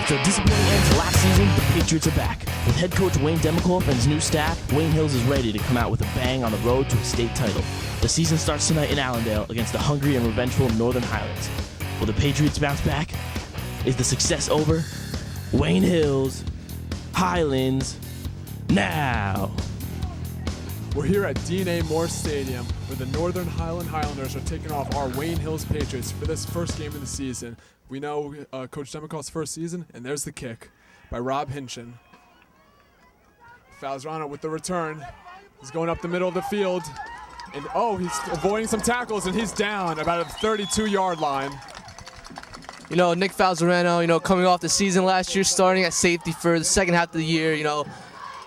After a disappointing end to last season, the Patriots are back. With head coach Wayne Demikoff and his new staff, Wayne Hills is ready to come out with a bang on the road to a state title. The season starts tonight in Allendale against the hungry and revengeful Northern Highlands. Will the Patriots bounce back? Is the success over? Wayne Hills, Highlands, now! We're here at Dean A. Morse Stadium, where the Northern Highlanders are taking off our Wayne Hills Patriots for this first game of the season. We know Coach Demikoff's first season, and there's the kick by Rob Hinchin. Falzerano with the return. He's going up the middle of the field, and he's avoiding some tackles, and he's down about a 32-yard line. You know, Nick Falzerano, coming off the season last year, starting at safety for the second half of the year,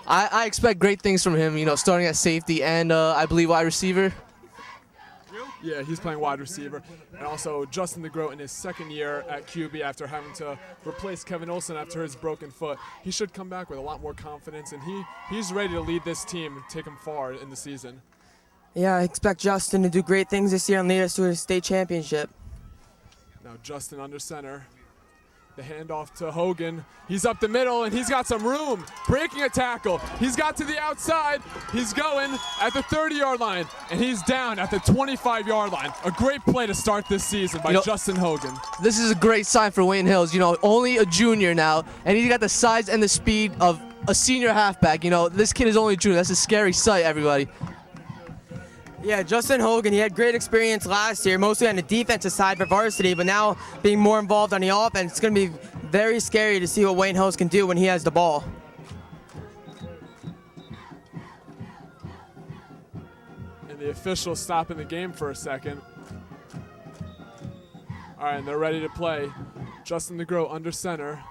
I expect great things from him, starting at safety and I believe wide receiver. Yeah, he's playing wide receiver. And also Justin DeGroat in his second year at QB after having to replace Kevin Olson after his broken foot. He should come back with a lot more confidence, and he's ready to lead this team and take them far in the season. Yeah, I expect Justin to do great things this year and lead us to a state championship. Now Justin under center. The handoff to Hogan. He's up the middle, and he's got some room. Breaking a tackle. He's got to the outside. He's going at the 30-yard line, and he's down at the 25-yard line. A great play to start this season by Justin Hogan. This is a great sign for Wayne Hills. Only a junior now, and he's got the size and the speed of a senior halfback. This kid is only a junior. That's a scary sight, everybody. Yeah, Justin Hogan, he had great experience last year, mostly on the defensive side for varsity, but now being more involved on the offense, it's going to be very scary to see what Wayne Hills can do when he has the ball. And the officials stopping the game for a second. All right, and they're ready to play. Justin DeGroat under center.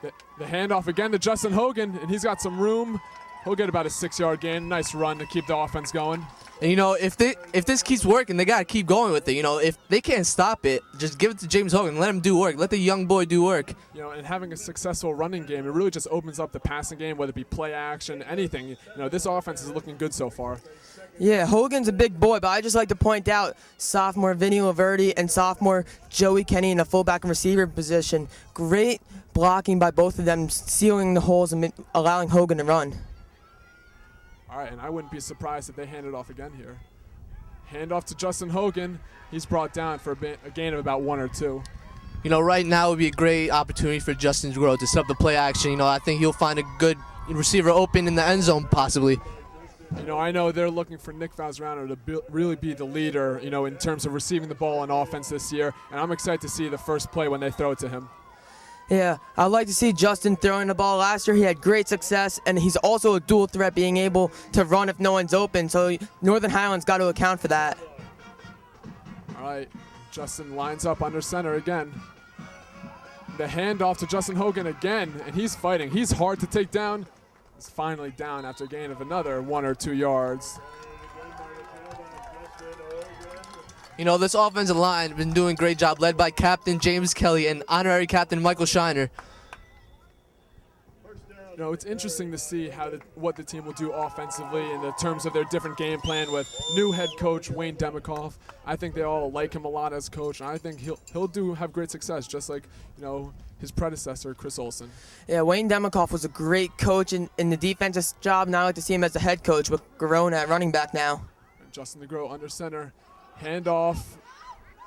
The handoff again to Justin Hogan, and he's got some room. He'll get about a 6-yard gain. Nice run to keep the offense going. And if this keeps working, they gotta keep going with it. If they can't stop it, just give it to James Hogan. Let him do work. Let the young boy do work. And having a successful running game, it really just opens up the passing game, whether it be play action, anything. This offense is looking good so far. Yeah, Hogan's a big boy, but I just like to point out sophomore Vinny Laverty and sophomore Joey Kenny in the fullback and receiver position. Great blocking by both of them, sealing the holes and allowing Hogan to run. All right, and I wouldn't be surprised if they hand it off again here. Hand off to Justin Hogan. He's brought down for a gain of about 1 or 2. Right now would be a great opportunity for Justin DeGroat to set up the play action. I think he'll find a good receiver open in the end zone possibly. I know they're looking for Nick Falzerano to really be the leader, in terms of receiving the ball on offense this year, and I'm excited to see the first play when they throw it to him. Yeah, I'd like to see Justin throwing the ball. Last year he had great success, and he's also a dual threat, being able to run if no one's open, so Northern Highlands got to account for that. All right, Justin lines up under center again. The handoff to Justin Hogan again, and he's fighting. He's hard to take down. He's finally down after a gain of another 1 or 2 yards. This offensive line has been doing a great job, led by Captain James Kelly and honorary Captain Michael Shiner. It's interesting to see what the team will do offensively in the terms of their different game plan with new head coach Wayne Demikoff. I think they all like him a lot as coach, and I think he'll have great success, just like his predecessor Chris Olson. Yeah, Wayne Demikoff was a great coach in the defensive job, and I like to see him as the head coach with Garone at running back now. And Justin DeGroat under center. Handoff.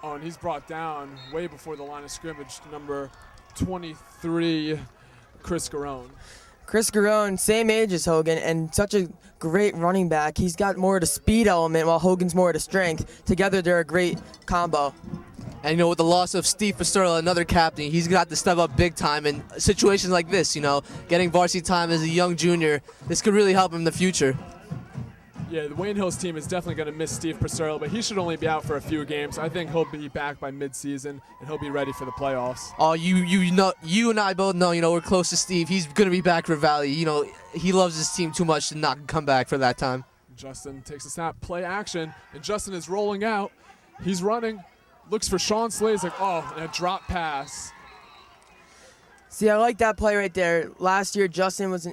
And he's brought down way before the line of scrimmage, number 23, Chris Garone. Chris Garone, same age as Hogan, and such a great running back. He's got more of the speed element while Hogan's more of the strength. Together, they're a great combo. And, with the loss of Steve Pasterla, another captain, he's got to step up big time in situations like this, getting varsity time as a young junior. This could really help him in the future. Yeah, the Wayne Hills team is definitely going to miss Steve Pasterla, but he should only be out for a few games. I think he'll be back by mid-season, and he'll be ready for the playoffs. Oh, you and I both know, we're close to Steve. He's going to be back for Valley. He loves his team too much to not come back for that time. Justin takes a snap, play action, and Justin is rolling out. He's running, looks for Sean Slazek. And a drop pass. See, I like that play right there. Last year, Justin was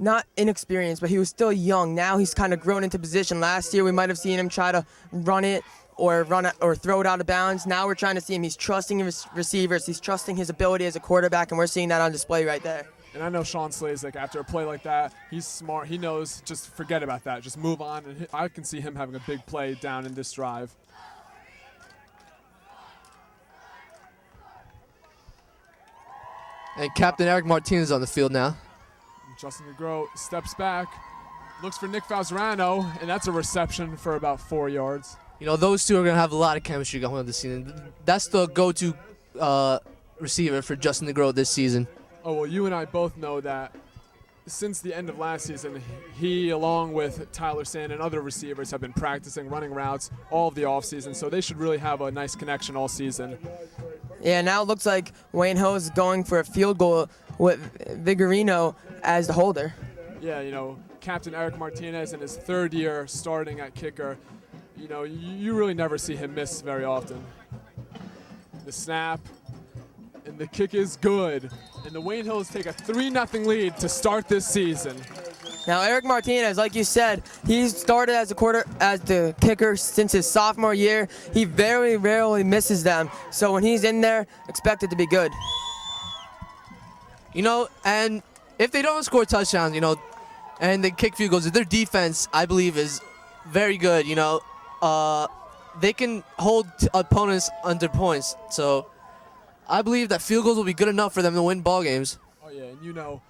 not inexperienced, but he was still young. Now he's kind of grown into position. Last year, we might have seen him try to run it or or throw it out of bounds. Now we're trying to see him. He's trusting his receivers. He's trusting his ability as a quarterback, and we're seeing that on display right there. And I know Sean Slazek, after a play like that, he's smart. He knows just forget about that. Just move on. And I can see him having a big play down in this drive. And Captain Eric Martinez on the field now. Justin DeGroat steps back, looks for Nick Falzerano, and that's a reception for about 4 yards. You know, those two are going to have a lot of chemistry going on this season. That's the go-to receiver for Justin DeGroat this season. Oh, well, you and I both know that since the end of last season, he, along with Tyler Sand and other receivers, have been practicing running routes all of the offseason, so they should really have a nice connection all season. Yeah, now it looks like Wayne Hill is going for a field goal with Vigorino as the holder. Yeah, you know, Captain Eric Martinez in his third year starting at kicker, you know, you really never see him miss very often. The snap, and the kick is good. And the Wayne Hills take a 3-0 lead to start this season. Now Eric Martinez, like you said, he started as the kicker since his sophomore year. He very rarely misses them. So when he's in there, expect it to be good. You know, and if they don't score touchdowns, you know, and they kick field goals, their defense, I believe, is very good. You know, they can hold opponents under points. So I believe that field goals will be good enough for them to win ball games. Oh, yeah, and you know,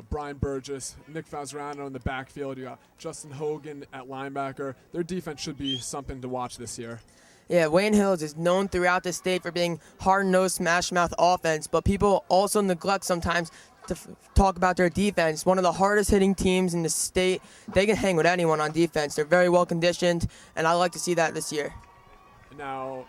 Brian Burgess, Nick Falzerano in the backfield. You got Justin Hogan at linebacker. Their defense should be something to watch this year. Yeah, Wayne Hills is known throughout the state for being hard-nosed, smash-mouth offense, but people also neglect sometimes to talk about their defense. One of the hardest-hitting teams in the state. They can hang with anyone on defense. They're very well-conditioned, and I like to see that this year. Now,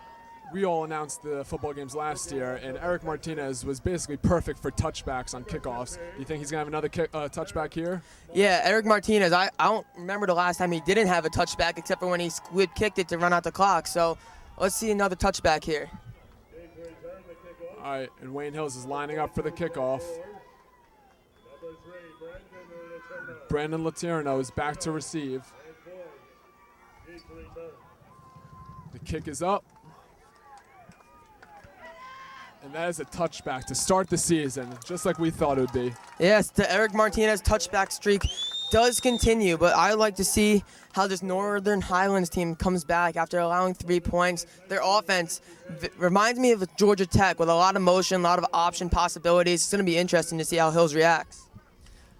we all announced the football games last year, and Eric Martinez was basically perfect for touchbacks on kickoffs. Do you think he's going to have another touchback here? Yeah, Eric Martinez, I don't remember the last time he didn't have a touchback except for when he squid kicked it to run out the clock. So let's see another touchback here. All right, and Wayne Hills is lining up for the kickoff. Brandon Laterno is back to receive. The kick is up. And that is a touchback to start the season, just like we thought it would be. Yes, the Eric Martinez touchback streak does continue, but I like to see how this Northern Highlands team comes back after allowing 3 points. Their offense reminds me of Georgia Tech with a lot of motion, a lot of option possibilities. It's going to be interesting to see how Hills reacts.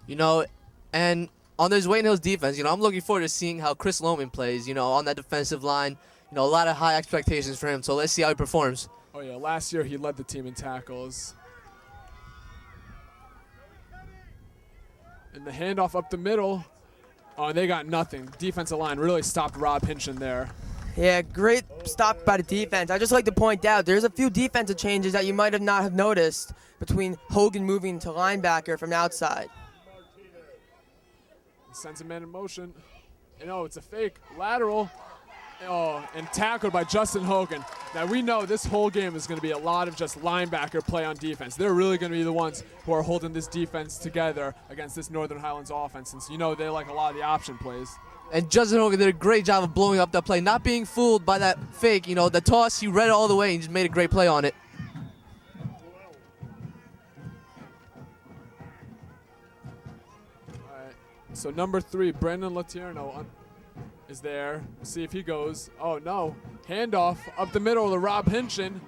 You know, and on this Wayne Hills defense, you know, I'm looking forward to seeing how Chris Lohman plays, you know, on that defensive line. You know, a lot of high expectations for him, so let's see how he performs. Oh, yeah, last year he led the team in tackles. And the handoff up the middle. Oh, and they got nothing. Defensive line really stopped Rob Hinchin there. Yeah, great stop by the defense. I just like to point out there's a few defensive changes that you might not have noticed between Hogan moving to linebacker from outside. Sends a man in motion. And oh, it's a fake lateral. Oh, and tackled by Justin Hogan. Now we know this whole game is going to be a lot of just linebacker play on defense. They're really going to be the ones who are holding this defense together against this Northern Highlands offense, since you know they like a lot of the option plays. And Justin Hogan did a great job of blowing up that play, not being fooled by that fake. You know, the toss, he read it all the way and just made a great play on it. All right. So number 3, Brandon Laterno is there. We'll see if he goes. Oh, no. Handoff up the middle to Rob Hinchin.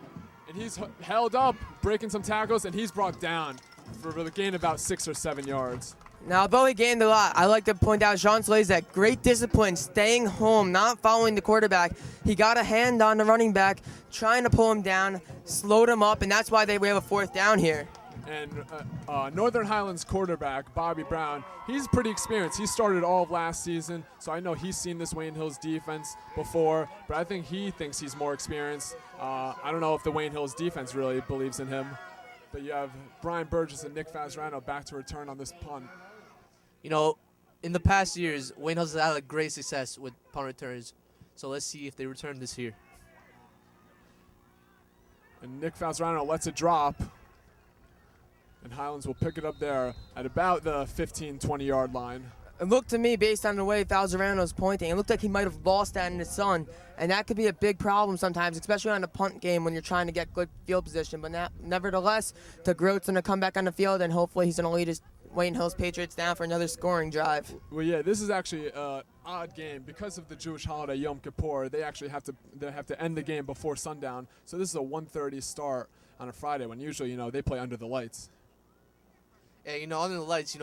And he's held up, breaking some tackles, and he's brought down for the gain about 6 or 7 yards. Now, although he gained a lot, I like to point out Sean Slazek, great discipline, staying home, not following the quarterback. He got a hand on the running back, trying to pull him down, slowed him up, and that's why we have a 4th down here. And Northern Highlands quarterback, Bobby Brown, he's pretty experienced. He started all of last season, so I know he's seen this Wayne Hills defense before, but I think he thinks he's more experienced. I don't know if the Wayne Hills defense really believes in him, but you have Brian Burgess and Nick Falzerano back to return on this punt. You know, in the past years, Wayne Hills has had a great success with punt returns, so let's see if they return this year. And Nick Falzerano lets it drop. And Highlands will pick it up there at about the 15, 20-yard line. It looked to me, based on the way Falzarano was pointing, it looked like he might have lost that in the sun, and that could be a big problem sometimes, especially on a punt game when you're trying to get good field position. But nevertheless, DeGroat's going to come back on the field, and hopefully he's going to lead his Wayne Hills Patriots down for another scoring drive. Well, yeah, this is actually an odd game because of the Jewish holiday Yom Kippur. They actually have to end the game before sundown. So this is a 1:30 start on a Friday when usually they play under the lights. And under the lights,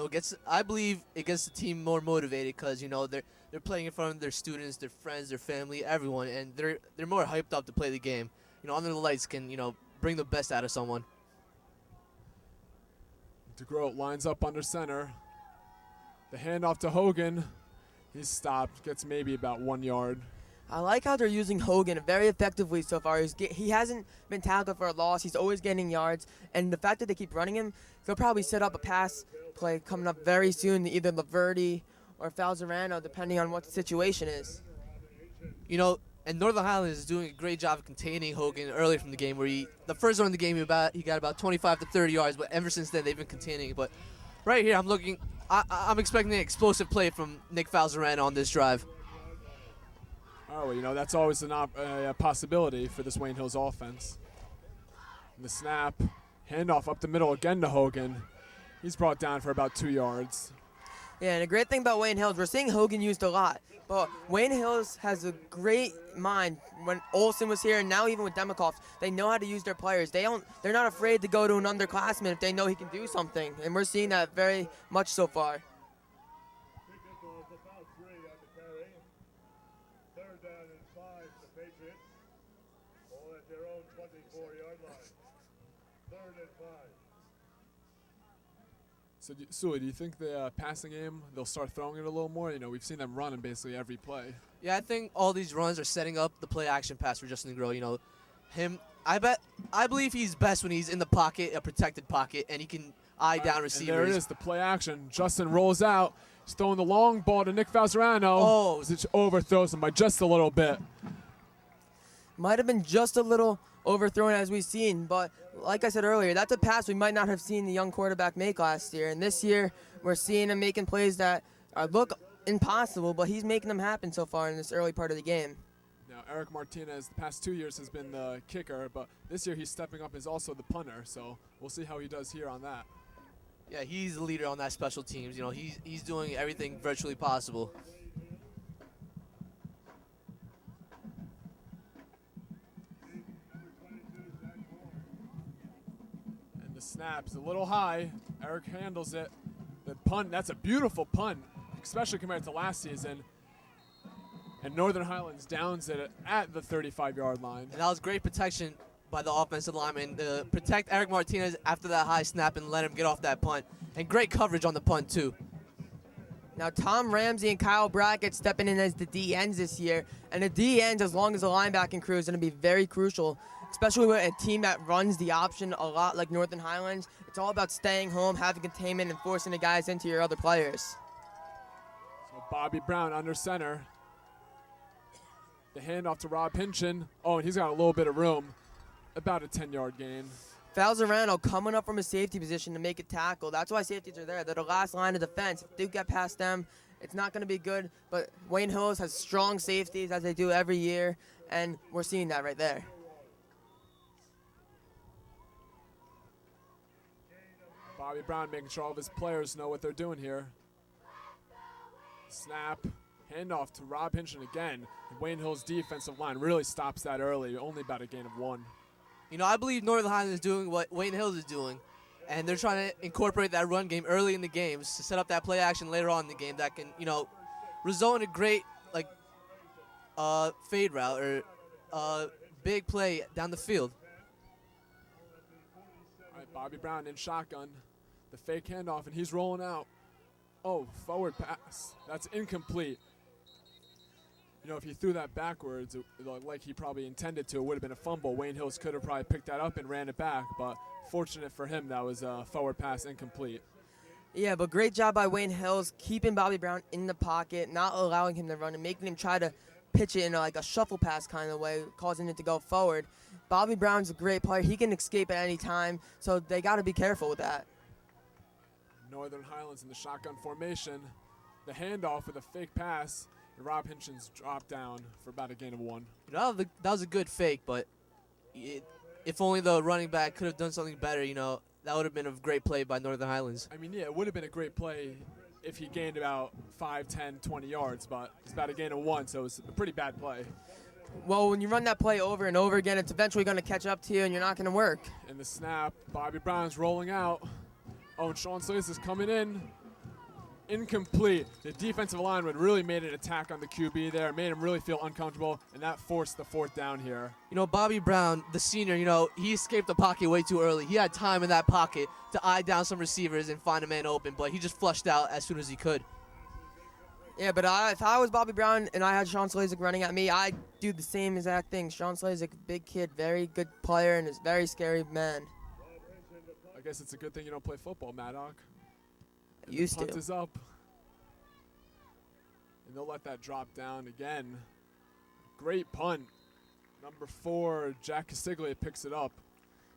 I believe it gets the team more motivated because they're playing in front of their students, their friends, their family, everyone, and they're more hyped up to play the game. Under the lights can bring the best out of someone. DeGroat lines up under center. The handoff to Hogan. He's stopped. Gets maybe about 1 yard. I like how they're using Hogan very effectively so far. He hasn't been tackled for a loss. He's always getting yards. And the fact that they keep running him, they'll probably set up a pass play coming up very soon to either Laverty or Falzarano, depending on what the situation is. And Northern Highlands is doing a great job of containing Hogan early from the game, where the first one in the game he got about 25 to 30 yards, but ever since then they've been containing. But right here I'm expecting an explosive play from Nick Falzarano on this drive. Oh, well, that's always a possibility for this Wayne Hills offense. And the snap, handoff up the middle again to Hogan. He's brought down for about 2 yards. Yeah, and the great thing about Wayne Hills, we're seeing Hogan used a lot, but Wayne Hills has a great mind. When Olsen was here, and now even with Demikoff, they know how to use their players. They're not afraid to go to an underclassman if they know he can do something, and we're seeing that very much so far. So, Suli, do you think the passing game, they'll start throwing it a little more? We've seen them run in basically every play. Yeah, I think all these runs are setting up the play-action pass for Justin DeGroat. I believe he's best when he's in the pocket, a protected pocket, and he can eye down receivers. And there it is, the play action. Justin rolls out. He's throwing the long ball to Nick Falzarano. Oh. Which overthrows him by just a little bit. Might have been just a little overthrown as we've seen, but like I said earlier, that's a pass we might not have seen the young quarterback make last year. And this year, we're seeing him making plays that look impossible, but he's making them happen so far in this early part of the game. Now, Eric Martinez, the past 2 years, has been the kicker, but this year he's stepping up as also the punter, so we'll see how he does here on that. Yeah, he's the leader on that special teams. He's doing everything virtually possible. Snaps a little high. Eric handles it. The punt, that's a beautiful punt, especially compared to last season. And Northern Highlands downs it at the 35-yard line. And that was great protection by the offensive lineman to protect Eric Martinez after that high snap and let him get off that punt. And great coverage on the punt, too. Now, Tom Ramsey and Kyle Brackett stepping in as the D-ends this year. And the D-ends, as long as the linebacking crew, is going to be very crucial, especially with a team that runs the option a lot like Northern Highlands. It's all about staying home, having containment, and forcing the guys into your other players. So Bobby Brown under center. The handoff to Rob Hinchin. Oh, and he's got a little bit of room. About a 10-yard gain. Falzarano coming up from a safety position to make a tackle. That's why safeties are there. They're the last line of defense. If they get past them, it's not going to be good. But Wayne Hills has strong safeties, as they do every year, and we're seeing that right there. Bobby Brown making sure all of his players know what they're doing here. Snap. Handoff to Rob Hinchin again. Wayne Hills' defensive line really stops that early. Only about a gain of 1. I believe Northern Highlands is doing what Wayne Hills is doing, and they're trying to incorporate that run game early in the games to set up that play action later on in the game that can, result in a great, fade route or big play down the field. All right, Bobby Brown in shotgun. The fake handoff, and he's rolling out. Oh, forward pass. That's incomplete. If he threw that backwards, like he probably intended to, it would have been a fumble. Wayne Hills could have probably picked that up and ran it back, but fortunate for him, that was a forward pass incomplete. Yeah, but great job by Wayne Hills keeping Bobby Brown in the pocket, not allowing him to run, and making him try to pitch it in a shuffle pass kind of way, causing it to go forward. Bobby Brown's a great player. He can escape at any time, so they got to be careful with that. Northern Highlands in the shotgun formation. The handoff with a fake pass. And Rob Hinchin's dropped down for about a gain of 1. That was a good fake, but if only the running back could have done something better, that would have been a great play by Northern Highlands. I mean, yeah, it would have been a great play if he gained about 5, 10, 20 yards, but it's about a gain of 1, so it's a pretty bad play. Well, when you run that play over and over again, it's eventually going to catch up to you, and you're not going to work. And the snap, Bobby Brown's rolling out. Oh, and Sean Slays is coming in. Incomplete. The defensive lineman really made an attack on the QB there, made him really feel uncomfortable, and that forced the 4th down here. Bobby Brown, the senior, he escaped the pocket way too early. He had time in that pocket to eye down some receivers and find a man open, but he just flushed out as soon as he could. Yeah, but if I was Bobby Brown and I had Sean Slazik running at me, I'd do the same exact thing. Sean Slazik, big kid, very good player, and is a very scary man. I guess it's a good thing you don't play football, Madoc. And Used the punt to. is up. And they'll let that drop down again. Great punt. Number 4, Jack Casiglia picks it up.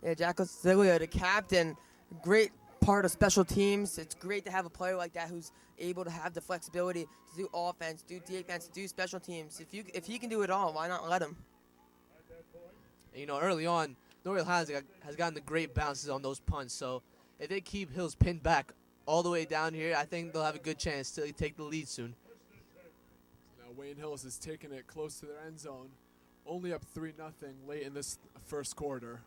Yeah, Jack Casiglia, the captain, great part of special teams. It's great to have a player like that who's able to have the flexibility to do offense, do defense, do special teams. If he can do it all, why not let him? Early on, Northern Highlands has gotten the great bounces on those punts, so if they keep Hills pinned back all the way down here, I think they'll have a good chance to take the lead soon. Now Wayne Hills is taking it close to their end zone. Only up 3-0 late in this first quarter.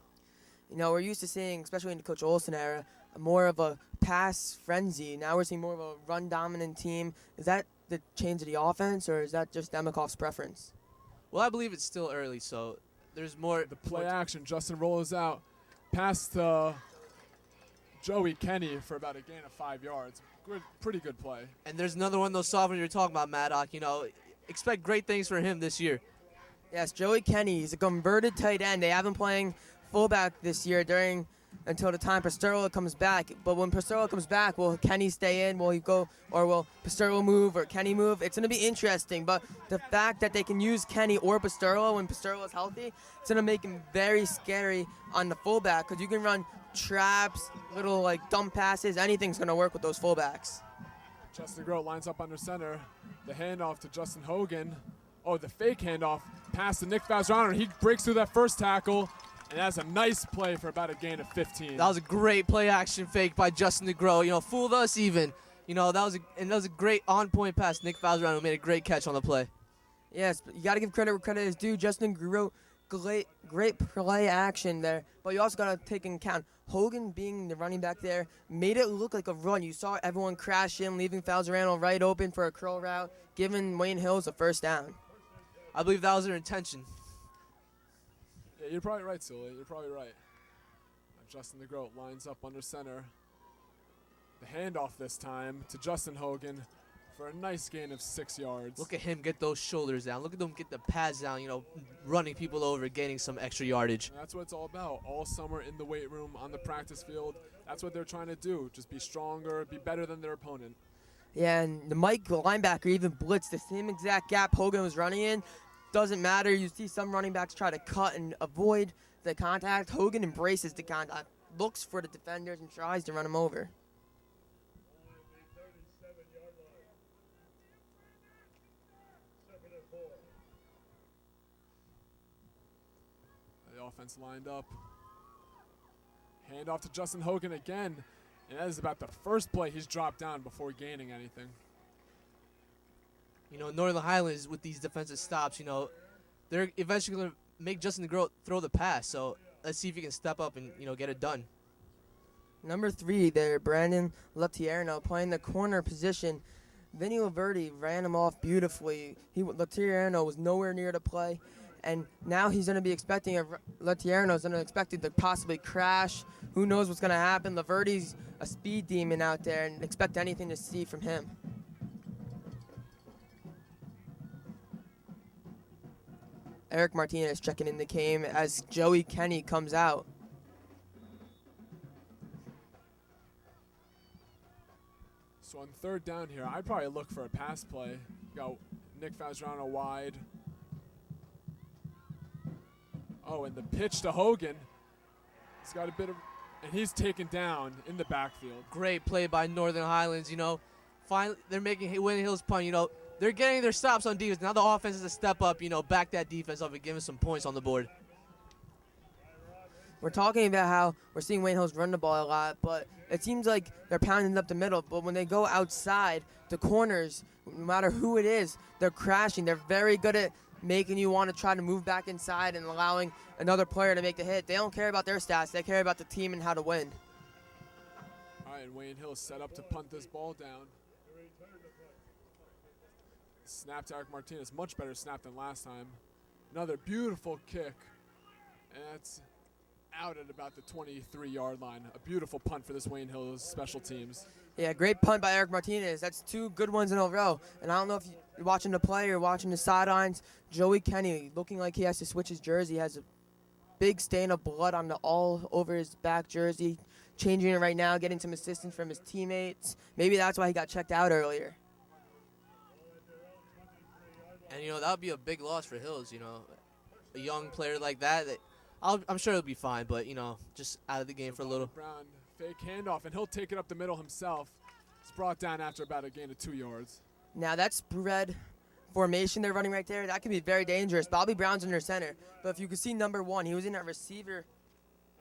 We're used to seeing, especially in the Coach Olson era, more of a pass frenzy. Now we're seeing more of a run-dominant team. Is that the change of the offense, or is that just Demikov's preference? Well, I believe it's still early, so there's more. The play action, Justin rolls out. Pass to Joey Kenny for about a gain of 5 yards. Pretty good play. And there's another one of those sophomores you're talking about, Madoc. Expect great things for him this year. Yes, Joey Kenny. He's a converted tight end. They have him playing fullback this year until the time Pasterlo comes back. But when Pasterlo comes back, will Kenny stay in? Will he go, or will Pasterlo move, or Kenny move? It's going to be interesting. But the fact that they can use Kenny or Pasterlo when Pasterlo is healthy, it's going to make him very scary on the fullback, because you can run traps, little dump passes. Anything's going to work with those fullbacks. Justin Grote lines up under center. The handoff to Justin Hogan. Oh, the fake handoff. Pass to Nick Falzerano. He breaks through that first tackle. And that's a nice play for about a gain of 15. That was a great play action fake by Justin DeGroat. Fooled us even. That was a great on-point pass. Nick Falzerano made a great catch on the play. Yes, but you got to give credit where credit is due. Justin DeGroat, great play action there. But you also got to take into account Hogan being the running back there made it look like a run. You saw everyone crash in, leaving Falzerano right open for a curl route, giving Wayne Hills a first down. I believe that was their intention. Yeah, you're probably right, Suli. You're probably right. Justin DeGroat lines up under center. The handoff this time to Justin Hogan for a nice gain of 6 yards. Look at him get those shoulders down. Look at them get the pads down, running people over, gaining some extra yardage. And that's what it's all about. All summer in the weight room, on the practice field. That's what they're trying to do. Just be stronger, be better than their opponent. Yeah, and the Mike linebacker even blitzed the same exact gap Hogan was running in. Doesn't matter. You see some running backs try to cut and avoid the contact. Hogan embraces the contact, looks for the defenders, and tries to run them over. The offense lined up. Hand off to Justin Hogan again. And that is about the first play he's dropped down before gaining anything. Northern Highlands with these defensive stops, they're eventually going to make Justin DeGroat throw the pass. So let's see if he can step up and, get it done. Number 3 there, Brandon Letierno playing the corner position. Vinny Laverty ran him off beautifully. Letierno was nowhere near the play. And now he's going to be expecting Letierno's going to expect it to possibly crash. Who knows what's going to happen? Laverty's a speed demon out there, and expect anything to see from him. Eric Martinez checking in the game as Joey Kenny comes out. So on third down here, I'd probably look for a pass play. Got Nick Falzerano wide. Oh, and the pitch to Hogan. He's got a bit of, and he's taken down in the backfield. Great play by Northern Highlands, finally they're making Wayne Hill's punt. You know, they're getting their stops on defense. Now the offense has to step up. You know, back that defense up and give them some points on the board. We're talking about how we're seeing Wayne Hills run the ball a lot, but it seems like they're pounding up the middle. But when they go outside, the corners, no matter who it is, they're crashing. They're very good at making you want to try to move back inside and allowing another player to make the hit. They don't care about their stats. They care about the team and how to win. All right, and Wayne Hills set up to punt this ball down. Snap to Eric Martinez, much better snap than last time. Another beautiful kick, and that's out at about the 23-yard line. A beautiful punt for this Wayne Hills special teams. Yeah, great punt by Eric Martinez. That's two good ones in a row. And I don't know if you're watching the play or watching the sidelines. Joey Kenny looking like he has to switch his jersey. Has a big stain of blood on all over his back jersey. Changing it right now, getting some assistance from his teammates. Maybe that's why he got checked out earlier. And, you know, that would be a big loss for Hills, you know. A young player like that I'm sure he'll be fine, but, you know, just out of the game for a little. Brown, fake handoff, and he'll take it up the middle himself. It's brought down after about a gain of 2 yards. Now that spread formation they're running right there, that can be very dangerous. Bobby Brown's in their center, but if you can see number 1, he was in that receiver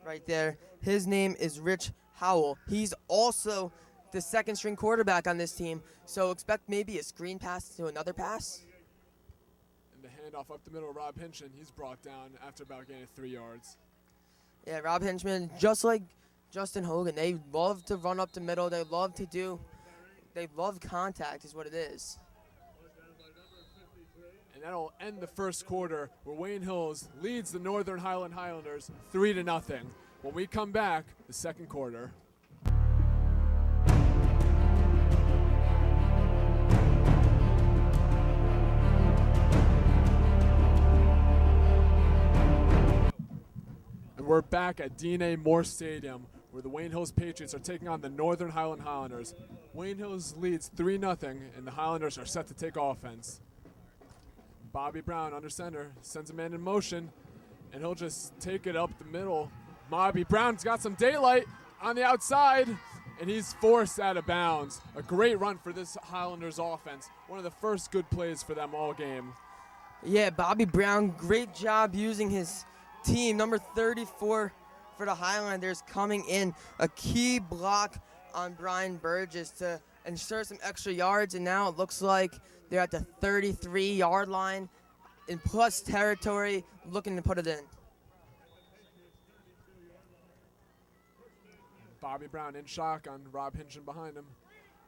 right there. His name is Rich Howell. He's also the second-string quarterback on this team, so expect maybe a screen pass to another pass. And the handoff up the middle, Rob Hinchin, he's brought down after about a gain of 3 yards. Yeah, Rob Hinchman, just like Justin Hogan, they love to run up the middle. They love contact is what it is. And that'll end the first quarter where Wayne Hills leads the Northern Highlanders 3-0. When we come back, the second quarter. And we're back at D&A Moore Stadium where the Wayne Hills Patriots are taking on the Northern Highlanders. Wayne Hills leads 3-0 and the Highlanders are set to take offense. Bobby Brown under center, sends a man in motion, and he'll just take it up the middle. Bobby Brown's got some daylight on the outside, and he's forced out of bounds. A great run for this Highlanders offense. One of the first good plays for them all game. Yeah, Bobby Brown, great job using his team. Number 34 for the Highlanders coming in. A key block on Brian Burgess to ensure some extra yards, and now it looks like they're at the 33-yard line in plus territory, looking to put it in. Bobby Brown in shotgun, Rob Hinchin behind him.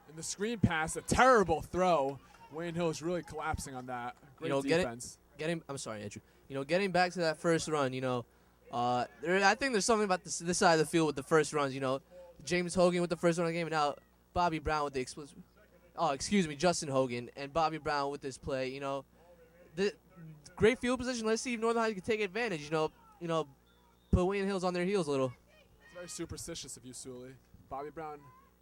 And the screen pass, a terrible throw. Wayne Hills really collapsing on that. Great defense. I'm sorry, Andrew. You know, getting back to that first run, you know, I think there's something about this side of the field with the first runs, you know. James Hogan with the first run of the game, and now Bobby Brown with the explosive. Oh, excuse me, Justin Hogan and Bobby Brown with this play. You know, the great field position. Let's see if Northern High can take advantage. You know, put Wayne Hills on their heels a little. It's very superstitious of you, Suli. Bobby Brown,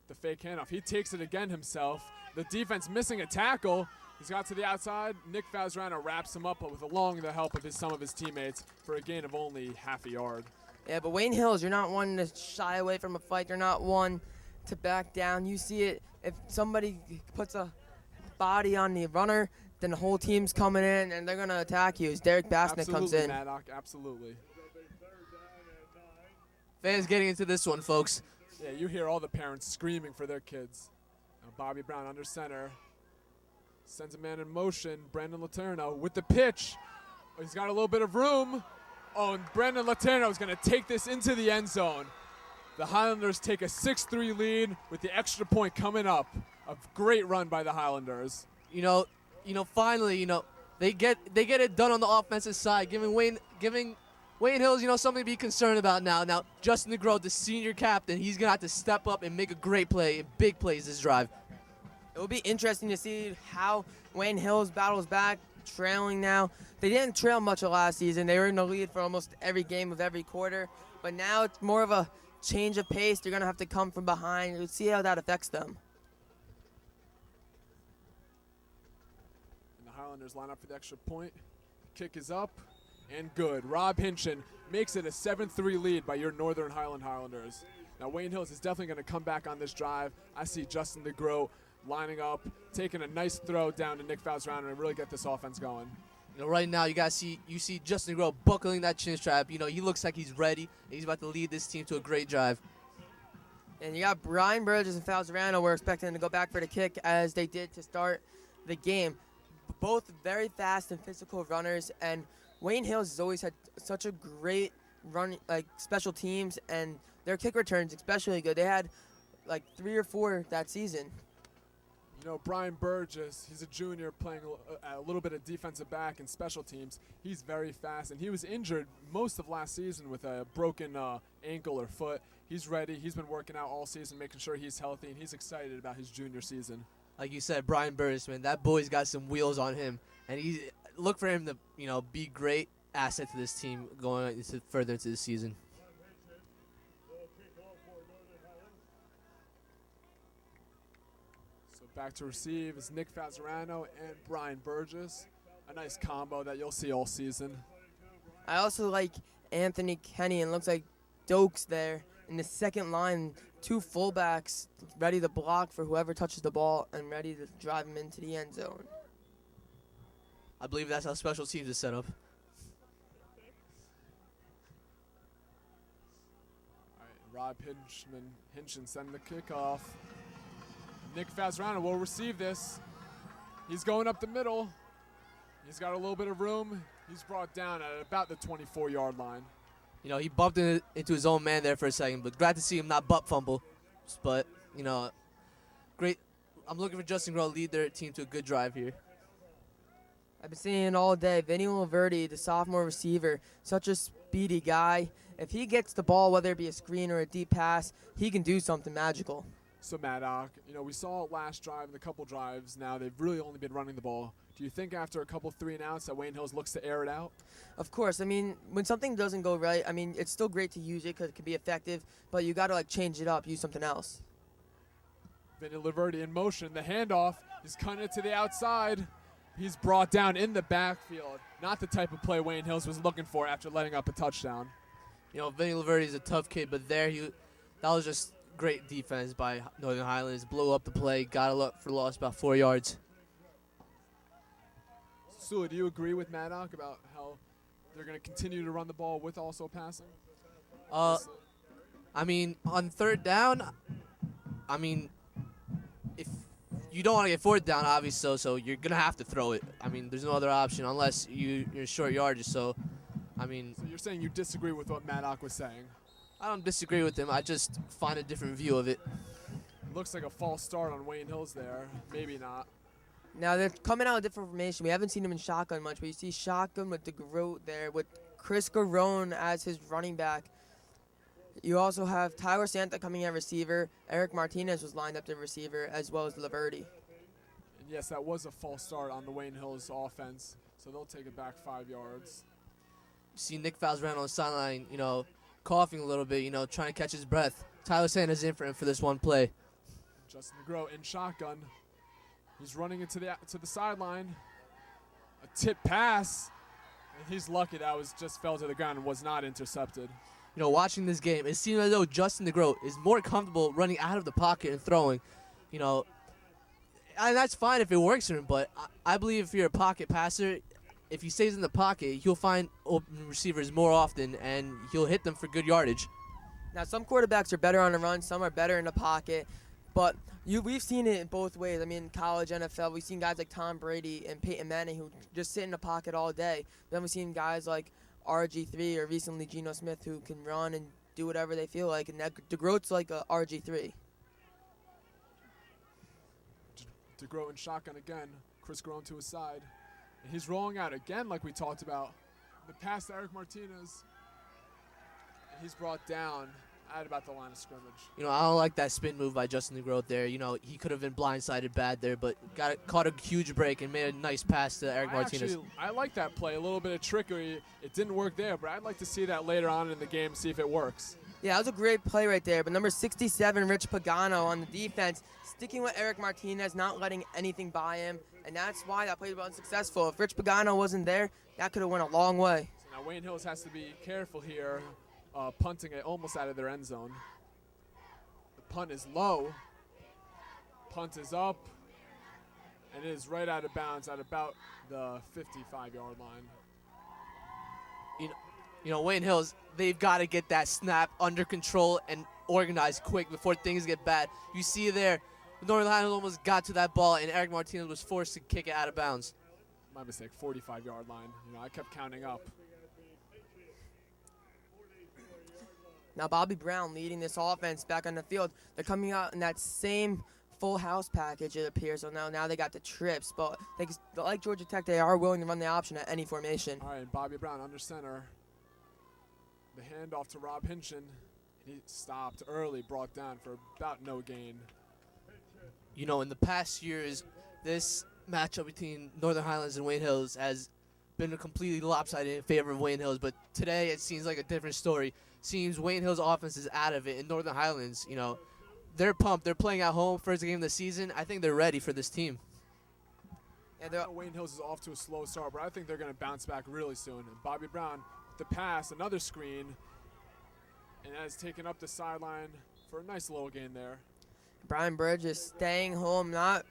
the fake handoff. He takes it again himself. The defense missing a tackle. He's got to the outside. Nick Fazrana wraps him up with along the help of some of his teammates for a gain of only half a yard. Yeah, but Wayne Hills, you're not one to shy away from a fight. You're not one to back down. You see it. If somebody puts a body on the runner, then the whole team's coming in and they're going to attack you as Derek Bassnick comes in. Madoc, absolutely. Fans getting into this one, folks. Yeah, you hear all the parents screaming for their kids. Now Bobby Brown under center. Sends a man in motion. Brandon Laterno with the pitch. He's got a little bit of room. Oh, and Brandon Laterno is going to take this into the end zone. The Highlanders take a 6-3 lead with the extra point coming up. A great run by the Highlanders. You know, finally, you know, they get it done on the offensive side, giving Wayne Hills, you know, something to be concerned about now. Now, Justin DeGroat, the senior captain, he's gonna have to step up and make a great play, big plays this drive. It will be interesting to see how Wayne Hills battles back, trailing now. They didn't trail much of last season. They were in the lead for almost every game of every quarter, but now it's more of a change of pace. They're gonna have to come from behind. We'll see how that affects them. And the Highlanders line up for the extra point. Kick is up and good. Rob Hinchin makes it a 7-3 lead by your Northern Highlanders. Now Wayne Hills is definitely going to come back on this drive. I see Justin DeGroat lining up, taking a nice throw down to Nick Falzerano and really get this offense going. You know, right now you see Justin Grow buckling that chin strap. You know, he looks like he's ready. He's about to lead this team to a great drive. And you got Brian Burgess and Falzerano. We're expecting them to go back for the kick as they did to start the game. Both very fast and physical runners, and Wayne Hills has always had such a great run, like special teams, and their kick returns especially good. They had like 3 or 4 that season. You know, Brian Burgess, he's a junior playing a little bit of defensive back and special teams. He's very fast, and he was injured most of last season with a broken ankle or foot. He's ready. He's been working out all season, making sure he's healthy, and he's excited about his junior season. Like you said, Brian Burris, man, that boy's got some wheels on him, and look for him to, you know, be great asset to this team going further into the season. So back to receive is Nick Falzerano and Brian Burgess. A nice combo that you'll see all season. I also like Anthony Kenny, and looks like Dokes there in the second line. 2 fullbacks ready to block for whoever touches the ball and ready to drive him into the end zone. I believe that's how special teams is set up. All right, Rob Hinchin sending the kickoff. Nick Falzerano will receive this. He's going up the middle. He's got a little bit of room. He's brought down at about the 24-yard line. You know, he bumped into his own man there for a second, but glad to see him not butt fumble. But, you know, great. I'm looking for Justin Grow to lead their team to a good drive here. I've been seeing it all day. Vinny Laverty, the sophomore receiver, such a speedy guy. If he gets the ball, whether it be a screen or a deep pass, he can do something magical. So Madoc, you know, we saw it last drive and a couple drives now. They've really only been running the ball. Do you think after a couple 3-and-outs that Wayne Hills looks to air it out? Of course. I mean, when something doesn't go right, I mean, it's still great to use it because it can be effective, but you got to, like, change it up, use something else. Vinny Laverty in motion. The handoff is cutting it to the outside. He's brought down in the backfield. Not the type of play Wayne Hills was looking for after letting up a touchdown. You know, Vinny Laverty is a tough kid, but that was just great defense by Northern Highlands. Blew up the play, got it up for loss about 4 yards. Suli, do you agree with Madoc about how they're going to continue to run the ball with also passing? I mean, on 3rd down, I mean, if you don't want to get 4th down, obviously, so you're going to have to throw it. I mean, there's no other option unless you're short yardage. So, I mean. So you're saying you disagree with what Madoc was saying? I don't disagree with him. I just find a different view of it. Looks like a false start on Wayne Hills there. Maybe not. Now, they're coming out of different formation. We haven't seen him in shotgun much, but you see shotgun with DeGroat there, with Chris Garone as his running back. You also have Tyler Santa coming at receiver. Eric Martinez was lined up to receiver, as well as Laverty. And yes, that was a false start on the Wayne Hills offense, so they'll take it back 5 yards. You see Nick Falzerano on the sideline, you know, coughing a little bit, you know, trying to catch his breath. Tyler Santa's in for him for this one play. Justin DeGroat in shotgun. He's running into the sideline. A tip pass. And he's lucky that just fell to the ground and was not intercepted. You know, watching this game, it seems as though Justin DeGroat is more comfortable running out of the pocket and throwing. You know, and that's fine if it works for him, but I believe if you're a pocket passer, if he stays in the pocket, he'll find open receivers more often, and he'll hit them for good yardage. Now, some quarterbacks are better on the run, some are better in the pocket, but we've seen it in both ways. I mean, college, NFL, we've seen guys like Tom Brady and Peyton Manning who just sit in the pocket all day. Then we've seen guys like RG3 or recently Geno Smith who can run and do whatever they feel like, and DeGroat's like a RG3. DeGroat in shotgun again. Chris Garone to his side. And he's rolling out again like we talked about. The pass to Eric Martinez. And he's brought down at about the line of scrimmage. You know, I don't like that spin move by Justin DeGroat there. You know, he could have been blindsided bad there, but caught a huge break and made a nice pass to Eric Martinez. I like that play. A little bit of trickery. It didn't work there, but I'd like to see that later on in the game, see if it works. Yeah, that was a great play right there. But number 67, Rich Pagano on the defense, sticking with Eric Martinez, not letting anything by him. And that's why that play was unsuccessful. If Rich Pagano wasn't there, that could have went a long way. So now Wayne Hills has to be careful here, punting it almost out of their end zone. The punt is low. Punt is up, and it is right out of bounds at about the 55-yard line. You know, Wayne Hills, they've got to get that snap under control and organized quick before things get bad. You see there, Northern Highlands almost got to that ball, and Eric Martinez was forced to kick it out of bounds. My mistake, 45-yard line. I kept counting up. Now Bobby Brown leading this offense back on the field. They're coming out in that same full house package, it appears. So now they got the trips, but like Georgia Tech, they are willing to run the option at any formation. All right, Bobby Brown under center. The handoff to Rob Hinchin. He stopped early, brought down for about no gain. You know, in the past years, this matchup between Northern Highlands and Wayne Hills has been completely lopsided in favor of Wayne Hills, but today it seems like a different story. Seems Wayne Hills' offense is out of it, and Northern Highlands, you know, they're pumped. They're playing at home, first game of the season. I think they're ready for this team. Yeah, Wayne Hills is off to a slow start, but I think they're going to bounce back really soon. And Bobby Brown, the pass, another screen, and has taken up the sideline for a nice little gain there. Brian Burgess staying home, not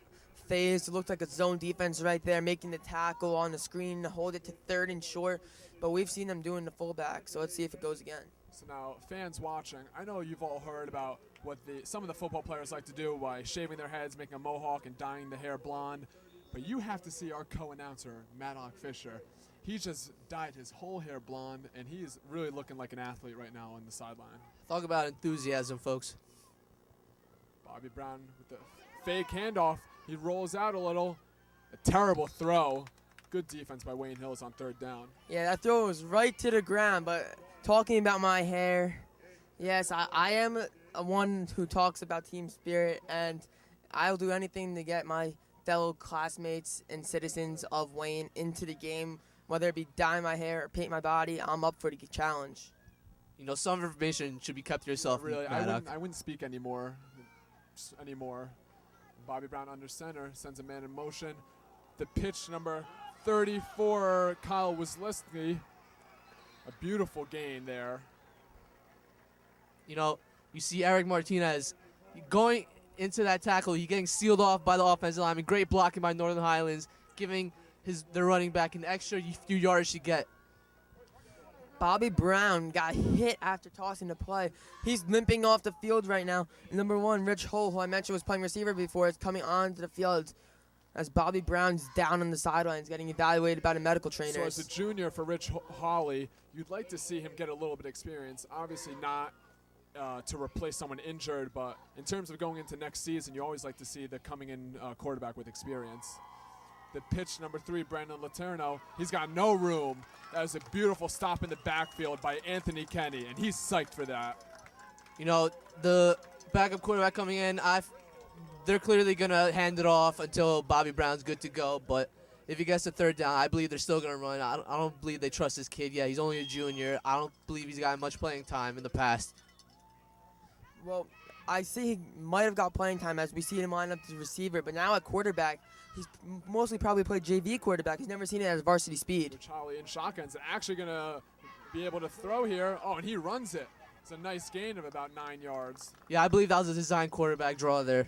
phased. It looked like a zone defense right there, making the tackle on the screen to hold it to 3rd and short. But we've seen them doing the fullback, so let's see if it goes again. So now, fans watching, I know you've all heard about what some of the football players like to do by shaving their heads, making a mohawk, and dyeing the hair blonde. But you have to see our co-announcer, Madoc Fisher. He just dyed his whole hair blonde, and he is really looking like an athlete right now on the sideline. Talk about enthusiasm, folks. Bobby Brown with the fake handoff. He rolls out a little. A terrible throw. Good defense by Wayne Hills on 3rd down. Yeah, that throw was right to the ground, but talking about my hair, yes, I am one who talks about team spirit, and I'll do anything to get my fellow classmates and citizens of Wayne into the game, whether it be dye my hair or paint my body. I'm up for the challenge. You know, some information should be kept to yourself. Really, Madoc. I wouldn't speak anymore. Bobby Brown under center, sends a man in motion. The pitch number 34, Kyle Wisleski. A beautiful gain there. You know, you see Eric Martinez going into that tackle. He's getting sealed off by the offensive lineman. Great blocking by Northern Highlands, giving their running back an extra few yards to get. Bobby Brown got hit after tossing the play. He's limping off the field right now. Number 1, Rich Hull, who I mentioned was playing receiver before, is coming onto the field as Bobby Brown's down on the sidelines getting evaluated by the medical trainers. So as a junior for Rich Hawley, you'd like to see him get a little bit of experience. Obviously not to replace someone injured, but in terms of going into next season, you always like to see the coming in quarterback with experience. The pitch, number 3, Brandon Laterno. He's got no room. That was a beautiful stop in the backfield by Anthony Kenny, and he's psyched for that. You know, the backup quarterback coming in, they're clearly going to hand it off until Bobby Brown's good to go. But if he gets to 3rd down, I believe they're still going to run. I don't believe they trust this kid. Yeah, he's only a junior. I don't believe he's got much playing time in the past. Well, I see he might have got playing time as we see him line up as receiver, but now at quarterback, he's mostly probably played JV quarterback. He's never seen it as varsity speed. Rich Hawley in shotgun's actually going to be able to throw here. Oh, and he runs it. It's a nice gain of about 9 yards. Yeah, I believe that was a design quarterback draw there.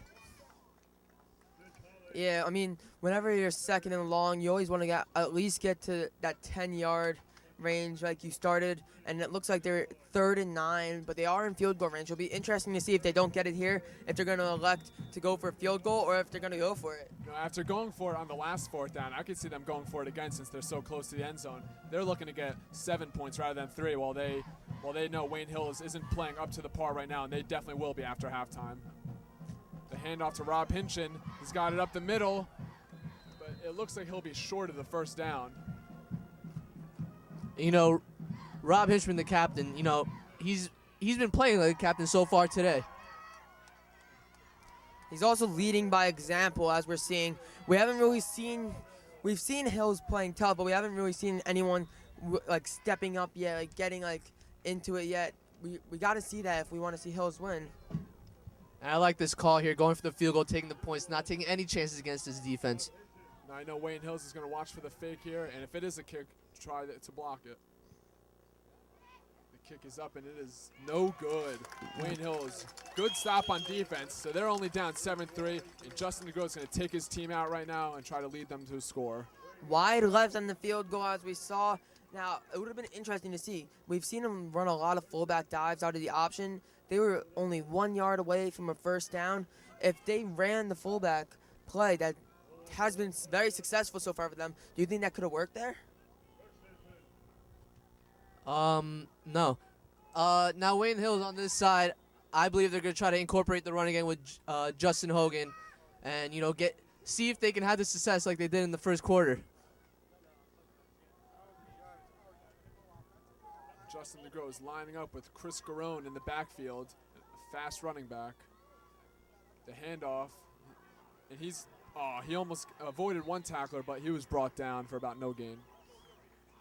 Yeah, I mean, whenever you're 2nd and long, you always want to at least get to that 10-yard range like you started, and it looks like they're 3rd and 9, but they are in field goal range. It'll be interesting to see if they don't get it here, if they're going to elect to go for a field goal or if they're going to go for it. You know, after going for it on the last 4th down, I could see them going for it again since they're so close to the end zone. They're looking to get 7 points rather than 3 while they know Wayne Hills isn't playing up to the par right now, and they definitely will be after halftime. The handoff to Rob Hinchin. He's got it up the middle, but it looks like he'll be short of the 1st down. You know, Rob Hinchman, the captain, you know, he's been playing like a captain so far today. He's also leading by example, as we're seeing. We've seen Hills playing tough, but we haven't really seen anyone like stepping up yet, like getting like into it yet. We got to see that if we want to see Hills win. And I like this call here, going for the field goal, taking the points, not taking any chances against his defense. Now I know Wayne Hills is going to watch for the fake here, and if it is a kick, try to block it. Kick is up, and it is no good. Wayne Hills, good stop on defense. So they're only down 7-3, and Justin DeGroat is going to take his team out right now and try to lead them to a score. Wide left on the field goal, as we saw. Now, it would have been interesting to see. We've seen him run a lot of fullback dives out of the option. They were only 1 yard away from a first down. If they ran the fullback play that has been very successful so far for them, do you think that could have worked there? No. Now Wayne Hills on this side, I believe they're going to try to incorporate the run again with Justin Hogan and, see if they can have the success like they did in the first quarter. Justin DeGroat is lining up with Chris Garone in the backfield, a fast running back. The handoff, and he almost avoided one tackler, but he was brought down for about no gain.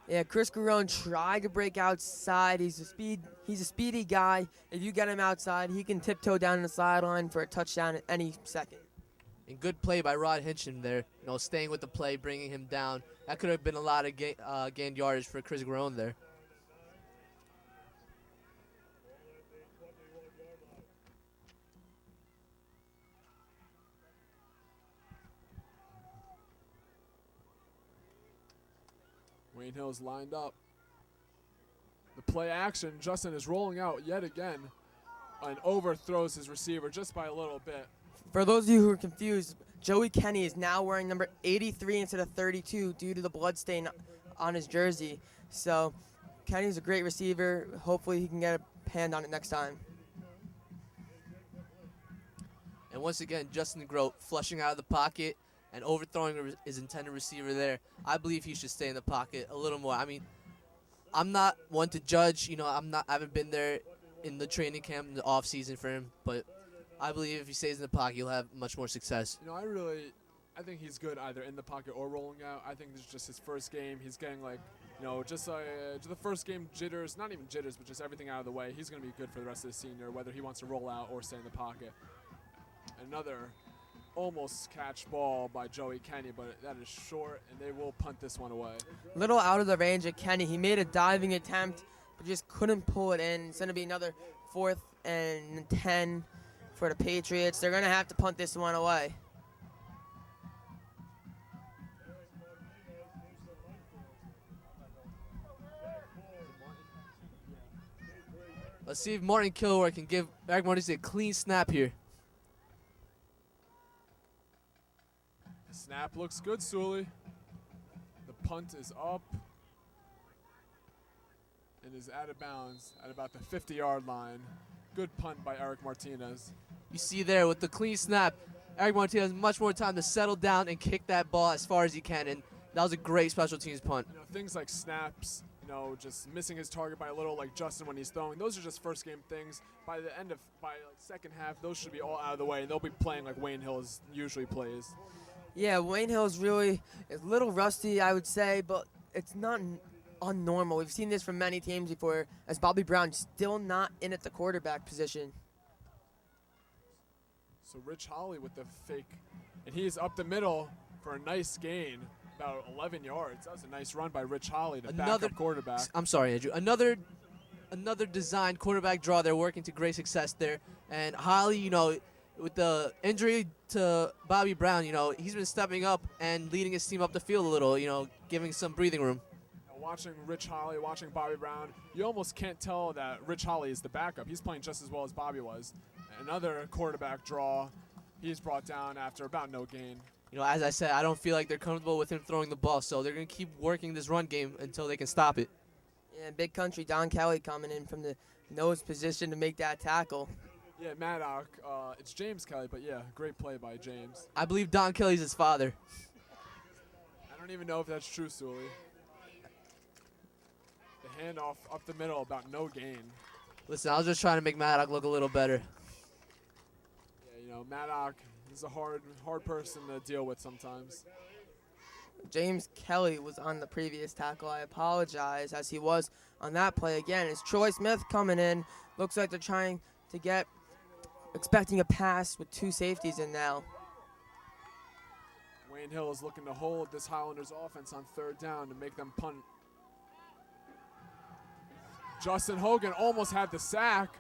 Yeah, Chris Garone tried to break outside. He's a speedy guy. If you get him outside, he can tiptoe down the sideline for a touchdown at any second. And good play by Rod Hinchin there, staying with the play, bringing him down. That could have been a lot of gained yardage for Chris Garone there. Wayne Hills lined up. The play action, Justin is rolling out yet again and overthrows his receiver just by a little bit. For those of you who are confused, Joey Kenny is now wearing number 83 instead of 32 due to the blood stain on his jersey. So Kenny's a great receiver. Hopefully he can get a hand on it next time. And once again, Justin DeGroat flushing out of the pocket and overthrowing his intended receiver there. I believe he should stay in the pocket a little more. I mean, I'm not one to judge. I haven't been there in the training camp in the off season for him, but I believe if he stays in the pocket, he'll have much more success. I think he's good either in the pocket or rolling out. I think this is just his first game. He's getting just the first game jitters, not even jitters, but just everything out of the way. He's going to be good for the rest of the senior, whether he wants to roll out or stay in the pocket. Another almost catch ball by Joey Kenny, but that is short, and they will punt this one away. Little out of the range of Kenny. He made a diving attempt, but just couldn't pull it in. It's going to be another 4th and 10 for the Patriots. They're going to have to punt this one away. Let's see if Martin Kilgore can give Eric Martinez a clean snap here. Snap looks good, Suli. The punt is up and is out of bounds at about the 50-yard line. Good punt by Eric Martinez. You see there with the clean snap, Eric Martinez has much more time to settle down and kick that ball as far as he can, and that was a great special teams punt. Things like snaps, just missing his target by a little, like Justin when he's throwing. Those are just first game things. By second half, those should be all out of the way, and they'll be playing like Wayne Hills usually plays. Yeah, Wayne Hills really is a little rusty, I would say, but it's not unnormal. We've seen this from many teams before, as Bobby Brown still not in at the quarterback position. So Rich Holly with the fake, and he's up the middle for a nice gain, about 11 yards. That was a nice run by Rich Holly, the backup quarterback. I'm sorry, Andrew. Another designed quarterback draw. They're working to great success there. And Holly, with the injury to Bobby Brown, he's been stepping up and leading his team up the field a little, giving some breathing room. Watching Rich Holly, watching Bobby Brown, you almost can't tell that Rich Holly is the backup. He's playing just as well as Bobby was. Another quarterback draw. He's brought down after about no gain. As I said, I don't feel like they're comfortable with him throwing the ball, so they're going to keep working this run game until they can stop it. Yeah, big country, Don Kelly coming in from the nose position to make that tackle. Yeah, Madoc. It's James Kelly, but yeah, great play by James. I believe Don Kelly's his father. I don't even know if that's true, Suli. The handoff up the middle, about no gain. Listen, I was just trying to make Madoc look a little better. Yeah, Madoc is a hard person to deal with sometimes. James Kelly was on the previous tackle. I apologize, as he was on that play again. It's Troy Smith coming in. Looks like they're trying to expecting a pass with 2 safeties in now. Wayne Hill is looking to hold this Highlanders offense on 3rd down to make them punt. Justin Hogan almost had the sack.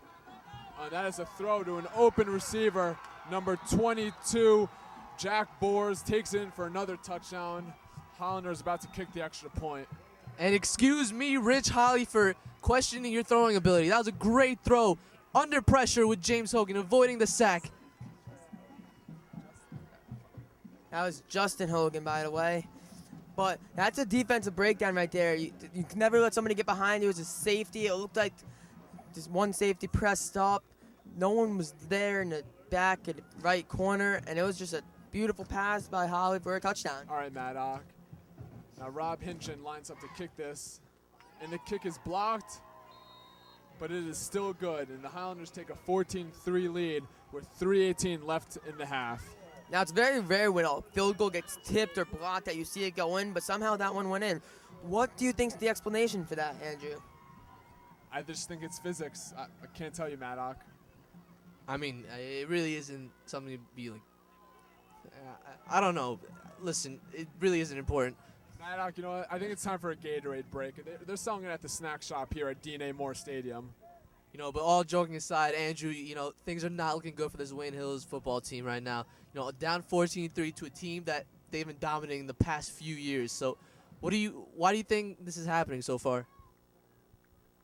That is a throw to an open receiver. Number 22, Jack Boers, takes it in for another touchdown. Hollander's about to kick the extra point. And excuse me, Rich Holly, for questioning your throwing ability. That was a great throw under pressure with James Hogan, avoiding the sack. That was Justin Hogan, by the way. But that's a defensive breakdown right there. You can never let somebody get behind you. It was a safety. It looked like just one safety pressed up. No one was there in the back at the right corner, and it was just a beautiful pass by Holly for a touchdown. All right, Madoc. Now Rob Hinchin lines up to kick this, and the kick is blocked, but it is still good, and the Highlanders take a 14-3 lead with 3:18 left in the half. Now, it's very rare when a field goal gets tipped or blocked that you see it go in, but somehow that one went in. What do you think's the explanation for that, Andrew? I just think it's physics. I can't tell you, Madoc. I mean, it really isn't something to be like, I don't know. Listen, it really isn't important. Madoc, you know what? I think it's time for a Gatorade break. They're selling it at the snack shop here at D.N.A. Moore Stadium. You know, but all joking aside, Andrew, you know, things are not looking good for this Wayne Hills football team right now. You know, down 14-3 to a team that they've been dominating the past few years. So, why do you think this is happening so far?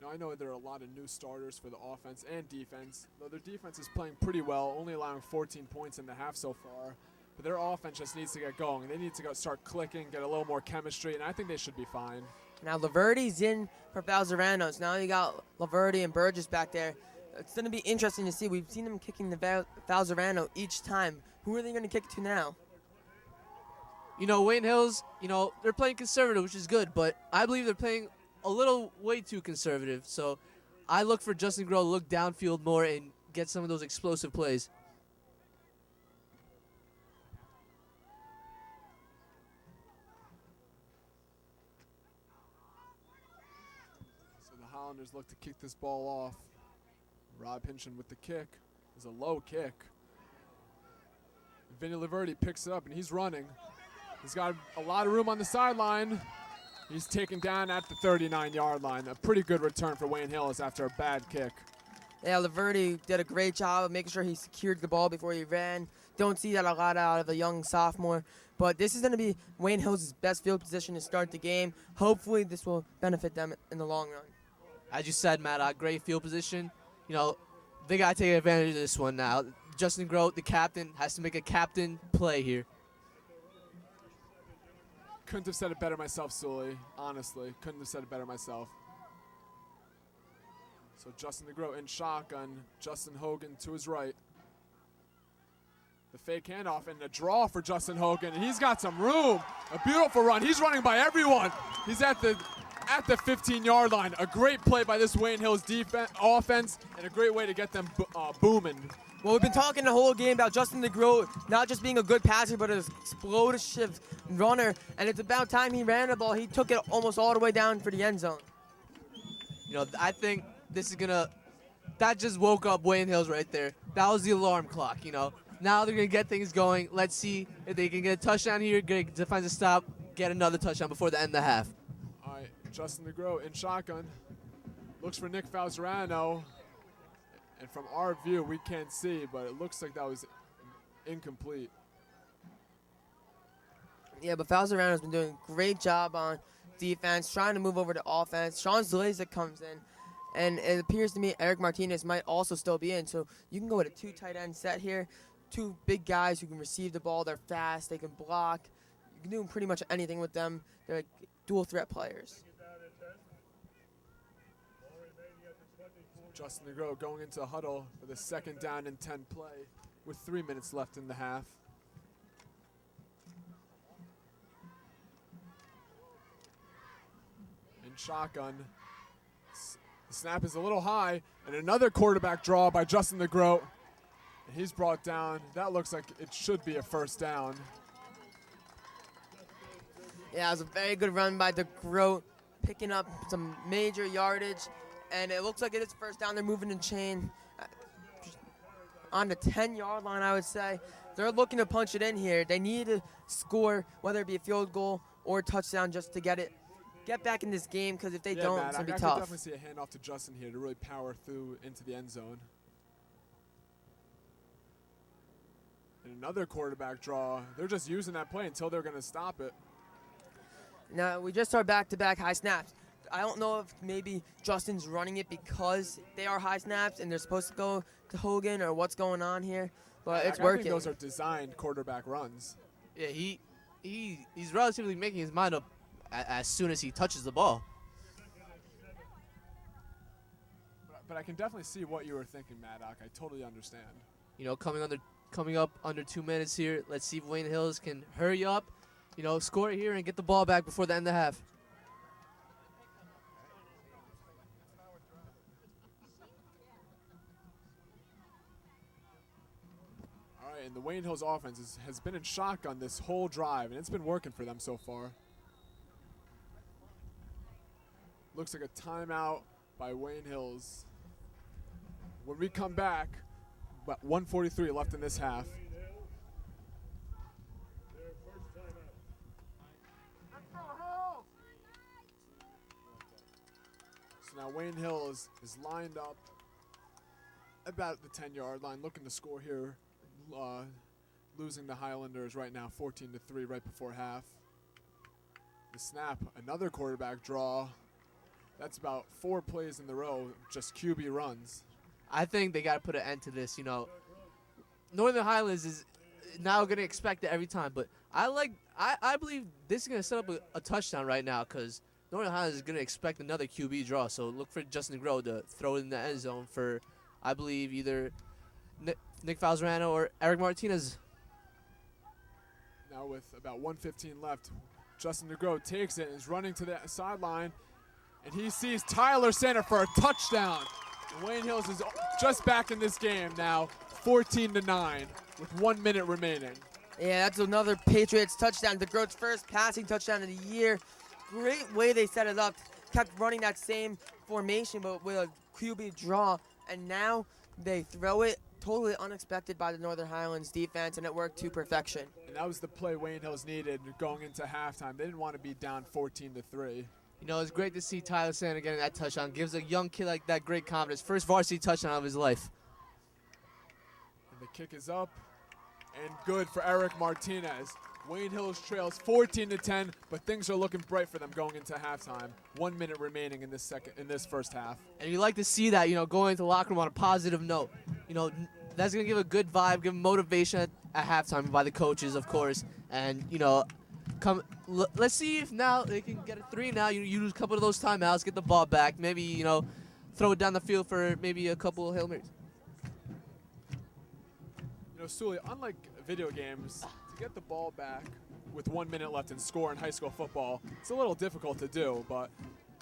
Now, I know there are a lot of new starters for the offense and defense, though their defense is playing pretty well, only allowing 14 points in the half so far. But their offense just needs to get going. They need to start clicking, get a little more chemistry, and I think they should be fine. Now, Laverty's in for Falzeranos. Now you got Laverty and Burgess back there. It's going to be interesting to see. We've seen them kicking the Falzerano each time. Who are they going to kick to now? You know, Wayne Hills, you know, they're playing conservative, which is good, but I believe they're playing a little way too conservative. So I look for Justin Grohl to look downfield more and get some of those explosive plays. So the Highlanders look to kick this ball off. Rob Hinchin with the kick. It's a low kick. Vinny Laverty picks it up, and he's running. He's got a lot of room on the sideline. He's taken down at the 39-yard line. A pretty good return for Wayne Hills after a bad kick. Yeah, Laverty did a great job of making sure he secured the ball before he ran. Don't see that a lot out of a young sophomore. But this is going to be Wayne Hills' best field position to start the game. Hopefully this will benefit them in the long run. As you said, Matt, great field position. You know, they got to take advantage of this one now. Justin Grohl, the captain, has to make a captain play here. Couldn't have said it better myself, Suli. Honestly, couldn't have said it better myself. So Justin Grohl in shotgun. Justin Hogan to his right. The fake handoff and the draw for Justin Hogan. And he's got some room. A beautiful run. He's running by everyone. He's at the 15-yard line. A great play by this Wayne Hills offense and a great way to get them booming. Well, we've been talking the whole game about Justin DeGroat not just being a good passer, but an explosive runner. And it's about time he ran the ball. He took it almost all the way down for the end zone. You know, I think this is going to – that just woke up Wayne Hills right there. That was the alarm clock, you know. Now they're going to get things going. Let's see if they can get a touchdown here, get a defensive stop, get another touchdown before the end of the half. All right, Justin DeGroat in shotgun. Looks for Nick Falzerano. And from our view, we can't see, but it looks like that was incomplete. Yeah, but Falzerano's been doing a great job on defense, trying to move over to offense. Sean Zlazik comes in, and it appears to me Eric Martinez might also still be in. So you can go with a two tight end set here. Two big guys who can receive the ball. They're fast. They can block. You can do pretty much anything with them. They're like dual threat players. Justin DeGroat going into the huddle for the 2nd down and 10 play with 3 minutes left in the half. In shotgun. The snap is a little high, and another quarterback draw by Justin DeGroat. And he's brought down. That looks like it should be a 1st down. Yeah, it was a very good run by DeGroat, picking up some major yardage. And it looks like it is 1st down. They're moving the chain on the 10-yard line, I would say. They're looking to punch it in here. They need to score, whether it be a field goal or a touchdown, just to get it get back in this game, because if they Yeah, don't, Matt, it's I going to be could tough. definitely see a handoff to Justin here to really power through into the end zone. And another quarterback draw. They're just using that play until they're going to stop it. Now, we just saw back-to-back high snaps. I don't know if maybe Justin's running it because they are high snaps and they're supposed to go to Hogan, or what's going on here, but it's I working. think those are designed quarterback runs. Yeah, he's relatively making his mind up as soon as he touches the ball. But I can definitely see what you were thinking, Madoc. I totally understand. You know, coming up under 2 minutes here. Let's see if Wayne Hills can hurry up, you know, score it here and get the ball back before the end of the half. All right, and the Wayne Hills offense has been in shotgun this whole drive, and it's been working for them so far. Looks like a timeout by Wayne Hills. When we come back, about 1:43 left in this half. So now Wayne Hills is lined up about the 10-yard line, looking to score here. Losing the Highlanders right now 14-3 right before half. The snap, another quarterback draw. That's about 4 plays in the row, just QB runs. I think they got to put an end to this. You know, Northern Highlands is now going to expect it every time, but I believe this is going to set up a touchdown right now, because Northern Highlands is going to expect another QB draw. So look for Justin Groh to throw it in the end zone for, I believe, either Nick Falzerano or Eric Martinez. Now with about 1:15 left, Justin DeGroat takes it and is running to the sideline, and he sees Tyler Sander for a touchdown. Wayne Hills is just back in this game now, 14-9 with 1 minute remaining. Yeah, that's another Patriots touchdown. DeGroat's first passing touchdown of the year. Great way they set it up. Kept running that same formation, but with a QB draw, and now they throw it totally unexpected by the Northern Highlands defense, and it worked to perfection. And that was the play Wayne Hills needed going into halftime. They didn't want to be down 14-3. You know, it's great to see Tyler Sander getting that touchdown. Gives a young kid like that great confidence. First varsity touchdown of his life. And the kick is up and good for Eric Martinez. Wayne Hills trails 14-10, but things are looking bright for them going into halftime. 1 minute remaining in this first half. And you like to see that, you know, going into the locker room on a positive note. You know, that's going to give a good vibe, give motivation at halftime by the coaches, of course. And, you know, let's see if now they can get a 3 now. You use a couple of those timeouts, get the ball back. Maybe, you know, throw it down the field for maybe a couple of Hail Marys. You know, Suli, unlike video games, to get the ball back with 1 minute left and score in high school football, it's a little difficult to do, but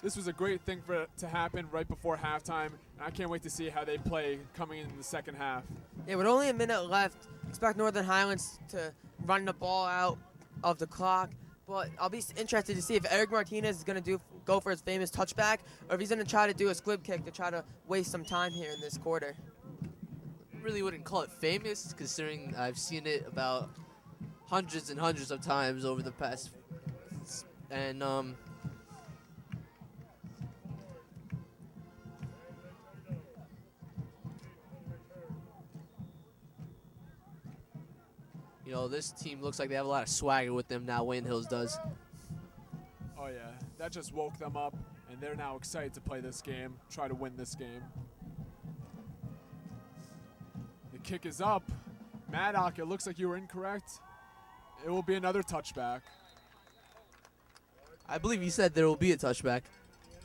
this was a great thing for it to happen right before halftime, and I can't wait to see how they play coming into the second half. Yeah, with only a minute left, expect Northern Highlands to run the ball out of the clock, but I'll be interested to see if Eric Martinez is going to go for his famous touchback, or if he's going to try to do a squib kick to try to waste some time here in this quarter. Really wouldn't call it famous, considering I've seen it about hundreds and hundreds of times over the past, and you know, this team looks like they have a lot of swagger with them now. Wayne Hills does. Oh yeah, that just woke them up, and they're now excited to play this game, try to win this game. The kick is up. Madoc, it looks like you were incorrect. It will be another touchback. I believe he said there will be a touchback.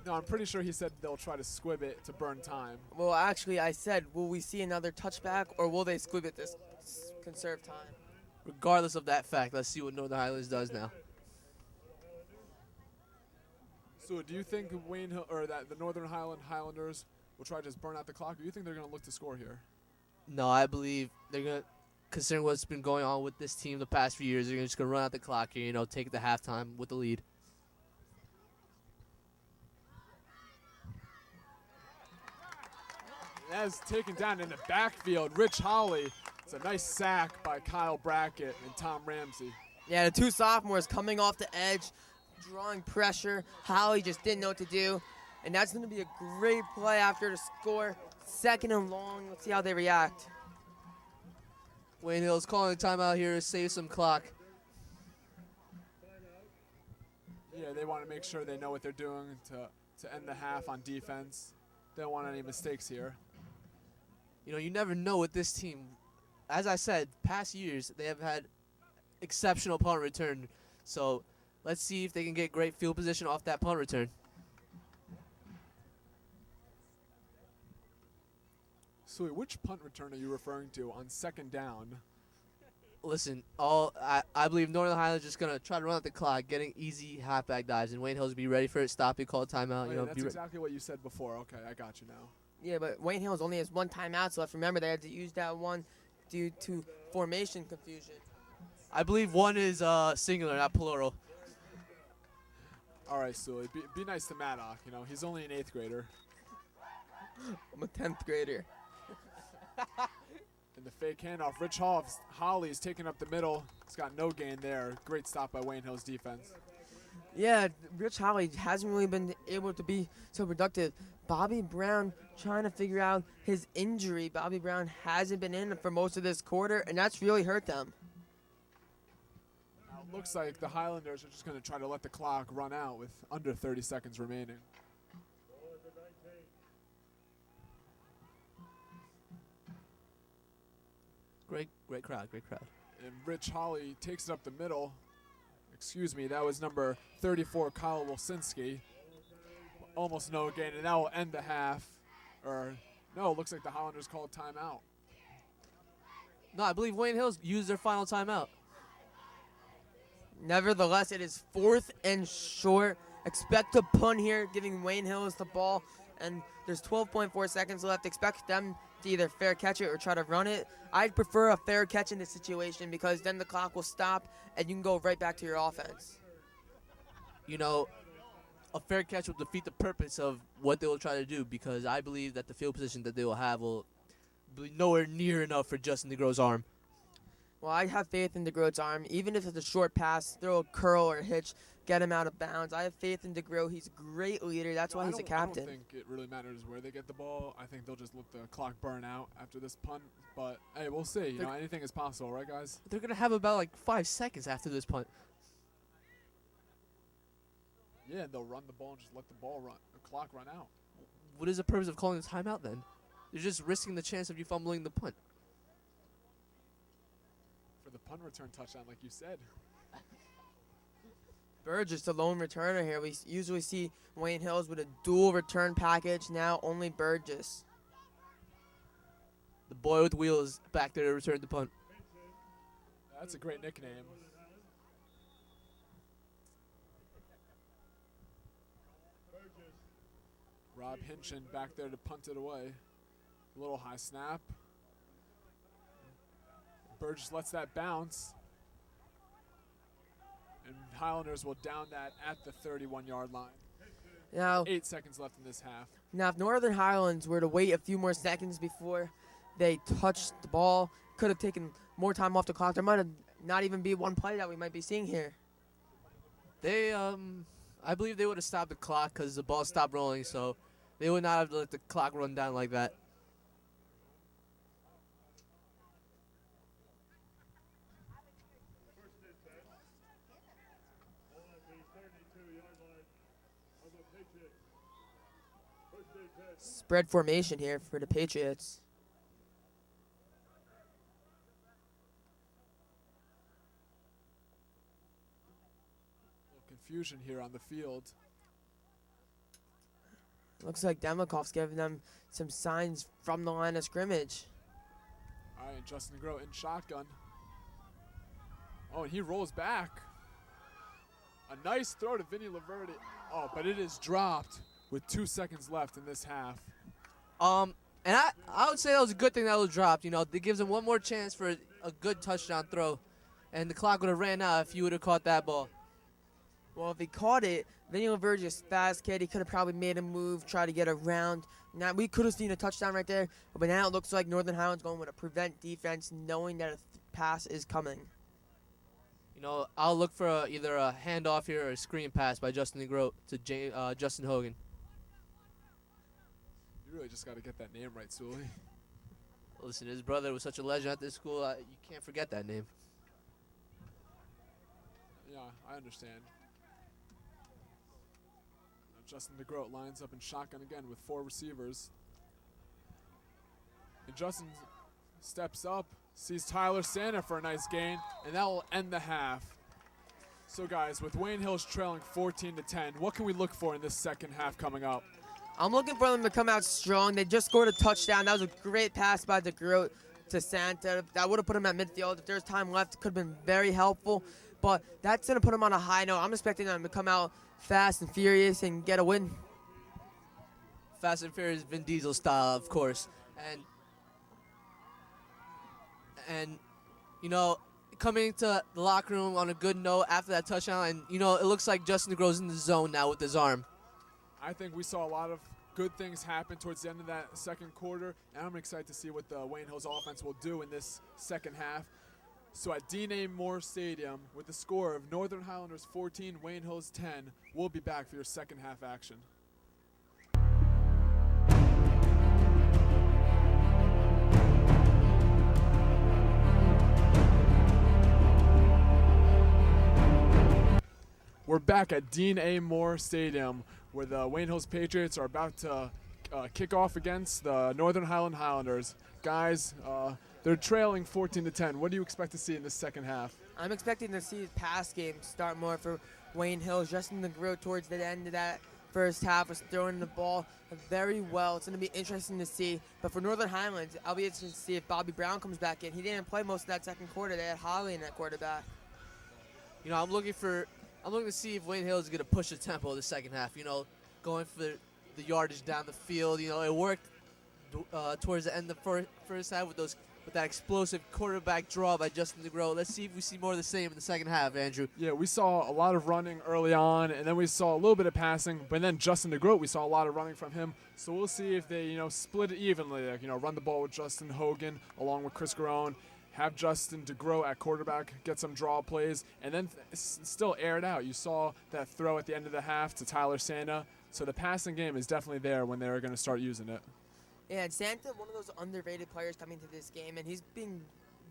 No, I'm pretty sure he said they'll try to squib it to burn time. Well, actually, I said, will we see another touchback, or will they squib it to conserve time? Regardless of that fact, let's see what Northern Highlands does now. So, do you think that the Northern Highlanders will try to just burn out the clock, or do you think they're going to look to score here? No, I believe they're going to, considering what's been going on with this team the past few years, they're just going to run out the clock here, you know, take it to halftime with the lead. As taken down in the backfield, Rich Holly. It's a nice sack by Kyle Brackett and Tom Ramsey. Yeah, the two sophomores coming off the edge, drawing pressure. Holly just didn't know what to do. And that's going to be a great play after the score. 2nd and long. Let's see how they react. Wayne Hill's calling a timeout here to save some clock. Yeah, they want to make sure they know what they're doing to end the half on defense. They don't want any mistakes here. You know, you never know with this team. As I said, past years, they have had exceptional punt return. So let's see if they can get great field position off that punt return. Suli, which punt return are you referring to on 2nd down? Listen, I believe Northern Highlands just going to try to run out the clock, getting easy halfback dives, and Wayne Hills be ready for it, stop it, call a timeout. Oh, you know, that's exactly what you said before. Okay, I got you now. Yeah, but Wayne Hills only has 1 timeout left. Remember, they had to use that one due to formation confusion. I believe one is singular, not plural. All right, Suli, be nice to Madoc. You know, he's only an 8th grader. I'm a 10th grader. And the fake handoff, Rich Holly's taking up the middle. He's got no gain there. Great stop by Wayne Hill's defense. Yeah, Rich Holly hasn't really been able to be so productive. Bobby Brown trying to figure out his injury. Bobby Brown hasn't been in for most of this quarter, and that's really hurt them. Now, it looks like the Highlanders are just going to try to let the clock run out with under 30 seconds remaining. Great crowd, great crowd. And Rich Holly takes it up the middle. Excuse me, that was number 34, Kyle Wilsinski. Almost no gain, and that will end the half. Or, no, it looks like the Highlanders called timeout. No, I believe Wayne Hills used their final timeout. Nevertheless, it is 4th and short. Expect a punt here, giving Wayne Hills the ball. And there's 12.4 seconds left. Expect them to either fair catch it or try to run it. I'd prefer a fair catch in this situation because then the clock will stop and you can go right back to your offense. You know, a fair catch will defeat the purpose of what they will try to do because I believe that the field position that they will have will be nowhere near enough for Justin DeGroat's arm. Well, I have faith in DeGroat's arm. Even if it's a short pass, throw a curl or a hitch, get him out of bounds. I have faith in DeGroat. He's a great leader. That's why he's a captain. I don't think it really matters where they get the ball. I think they'll just let the clock burn out after this punt. But, hey, we'll see. You know, anything is possible, right, guys? They're going to have about like 5 seconds after this punt. Yeah, they'll run the ball and just let the clock run out. What is the purpose of calling the timeout then? They're just risking the chance of you fumbling the punt. For the punt return touchdown, like you said. Burgess, the lone returner here. We usually see Wayne Hills with a dual return package. Now only Burgess. The boy with wheels back there to return the punt. That's a great nickname. Rob Hinchin back there to punt it away. A little high snap. Burgess lets that bounce. And Highlanders will down that at the 31-yard line. Now, 8 seconds left in this half. Now, if Northern Highlands were to wait a few more seconds before they touched the ball, could have taken more time off the clock. There might have not even be one play that we might be seeing here. They, I believe they would have stopped the clock because the ball stopped rolling, so they would not have let the clock run down like that. Spread formation here for the Patriots. Confusion here on the field. Looks like Demikov's giving them some signs from the line of scrimmage. All right, Justin DeGroat in shotgun. Oh, and he rolls back. A nice throw to Vinny Laverty. Oh, but it is dropped with 2 seconds left in this half. And I would say that was a good thing that was dropped. You know, it gives him one more chance for a good touchdown throw. And the clock would have ran out if he would have caught that ball. Well, if he caught it, Vinny Laverty is a fast kid. He could have probably made a move, try to get around. Now, we could have seen a touchdown right there. But now it looks like Northern Highlands going with a prevent defense, knowing that a pass is coming. You know, I'll look for either a handoff here or a screen pass by Justin DeGroat to Justin Hogan. You really just got to get that name right, Suli. Listen, his brother was such a legend at this school. You can't forget that name. Yeah, I understand. Now Justin DeGroat lines up in shotgun again with 4 receivers. And Justin steps up, sees Tyler Santa for a nice gain, and that will end the half. So guys, with Wayne Hills trailing 14-10, what can we look for in this second half coming up? I'm looking for them to come out strong. They just scored a touchdown. That was a great pass by DeGroat to Santa. That would have put him at midfield. If there's time left, it could have been very helpful. But that's going to put him on a high note. I'm expecting them to come out fast and furious and get a win. Fast and Furious Vin Diesel style, of course. And you know, coming to the locker room on a good note after that touchdown, and you know, it looks like Justin DeGroat's in the zone now with his arm. I think we saw a lot of good things happen towards the end of that second quarter, and I'm excited to see what the Wayne Hills offense will do in this second half. So at Dean A. Moore Stadium, with the score of Northern Highlanders 14, Wayne Hills 10, we'll be back for your second half action. We're back at Dean A. Moore Stadium, where the Wayne Hills Patriots are about to kick off against the Northern Highlanders. Guys, they're trailing 14-10. What do you expect to see in this second half? I'm expecting to see the pass game start more for Wayne Hills. Justin DeGroat towards the end of that first half was throwing the ball very well. It's going to be interesting to see. But for Northern Highlands, I'll be interested to see if Bobby Brown comes back in. He didn't play most of that second quarter. They had Holly in that quarterback. You know, I'm looking to see if Wayne Hills is going to push the tempo the second half. You know, going for the yardage down the field. You know, it worked towards the end of the first half with that explosive quarterback draw by Justin DeGroat. Let's see if we see more of the same in the second half, Andrew. Yeah, we saw a lot of running early on, and then we saw a little bit of passing. But then Justin DeGroat, we saw a lot of running from him. So we'll see if they, you know, split it evenly. Like, you know, run the ball with Justin Hogan along with Chris Garone. Have Justin DeGroat at quarterback, get some draw plays, and then still air it out. You saw that throw at the end of the half to Tyler Santa. So the passing game is definitely there when they're going to start using it. Yeah, and Santa, one of those underrated players coming to this game, and he's being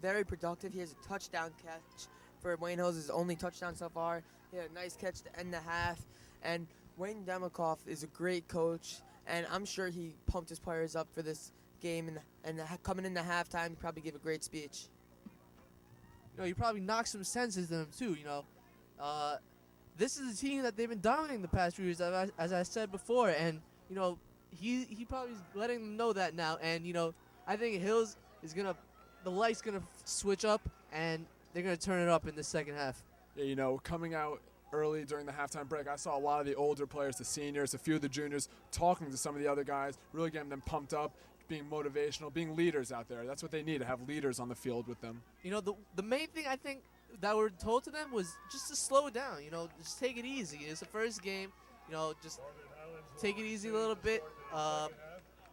very productive. He has a touchdown catch for Wayne Hills, his only touchdown so far. He had a nice catch to end the half. And Wayne Demikoff is a great coach, and I'm sure he pumped his players up for this game. And coming into halftime, he probably gave a great speech. You know, you probably knocked some sense into them too. You know, this is a team that they've been dominating the past few years, as I said before, and you know, he probably is letting them know that now. And you know, I think Hills is the light's gonna switch up, and they're gonna turn it up in the second half. Yeah, you know, coming out early during the halftime break, I saw a lot of the older players, the seniors, a few of the juniors, talking to some of the other guys, really getting them pumped up, being motivational, being leaders out there. That's what they need, to have leaders on the field with them. You know, the main thing I think that were told to them was just to slow down. You know, just take it easy. It's the first game. You know, just take it easy a little bit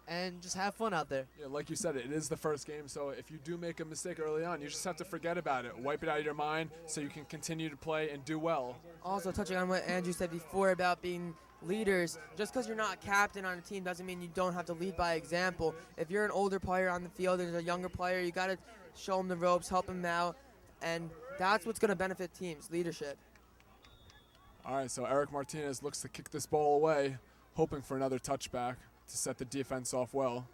and just have fun out there. Yeah, like you said, it is the first game, so if you do make a mistake early on, you just have to forget about it. Wipe it out of your mind so you can continue to play and do well. Also, touching on what Andrew said before about being leaders, just because you're not captain on a team doesn't mean you don't have to lead by example. If you're an older player on the field and there's a younger player, you got to show them the ropes, help them out, and that's what's going to benefit teams, leadership. All right, so Eric Martinez looks to kick this ball away, hoping for another touchback to set the defense off well.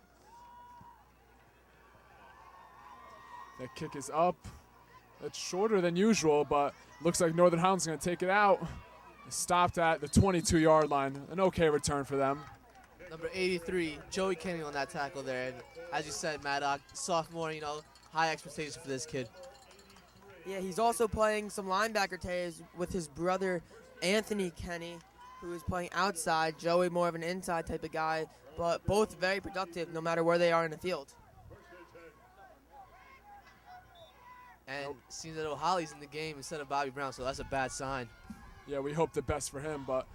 That kick is up. It's shorter than usual, but looks like Northern Highlands is going to take it out. Stopped at the 22-yard line. An okay return for them. Number 83, Joey Kenny on that tackle there. And as you said, Madoc, sophomore, you know, high expectations for this kid. Yeah, he's also playing some linebacker today with his brother, Anthony Kenny, who is playing outside. Joey more of an inside type of guy, but both very productive no matter where they are in the field. And it seems that O'Holly's in the game instead of Bobby Brown, so that's a bad sign. Yeah, we hope the best for him, but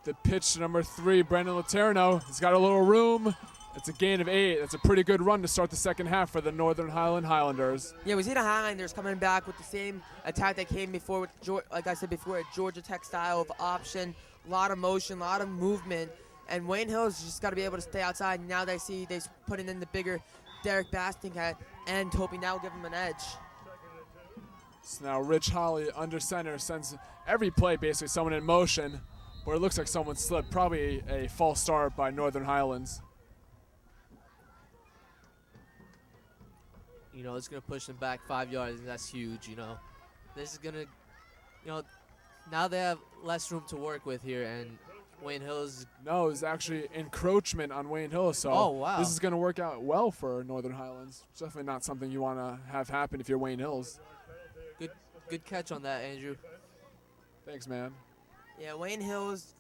the pitch to number 3, Brandon Laterno, he's got a little room, It's a gain of 8. That's a pretty good run to start the second half for the Northern Highlanders. Yeah, we see the Highlanders coming back with the same attack that came before with, like I said before, a Georgia Tech style of option, a lot of motion, a lot of movement. And Wayne Hills just got to be able to stay outside. Now they see they're putting in the bigger Derek Basting hat, and hoping that will give him an edge. So now Rich Holly under center sends every play basically someone in motion, but it looks like someone slipped. Probably a false start by Northern Highlands. You know, it's going to push them back 5 yards, and that's huge, you know. This is going to, you know, now they have less room to work with here, and Wayne Hills. No, it's actually encroachment on Wayne Hills, so Oh, wow. this is going to work out well for Northern Highlands. It's definitely not something you want to have happen if you're Wayne Hills. Good catch on that, Andrew. Thanks, man. Yeah, Wayne Hills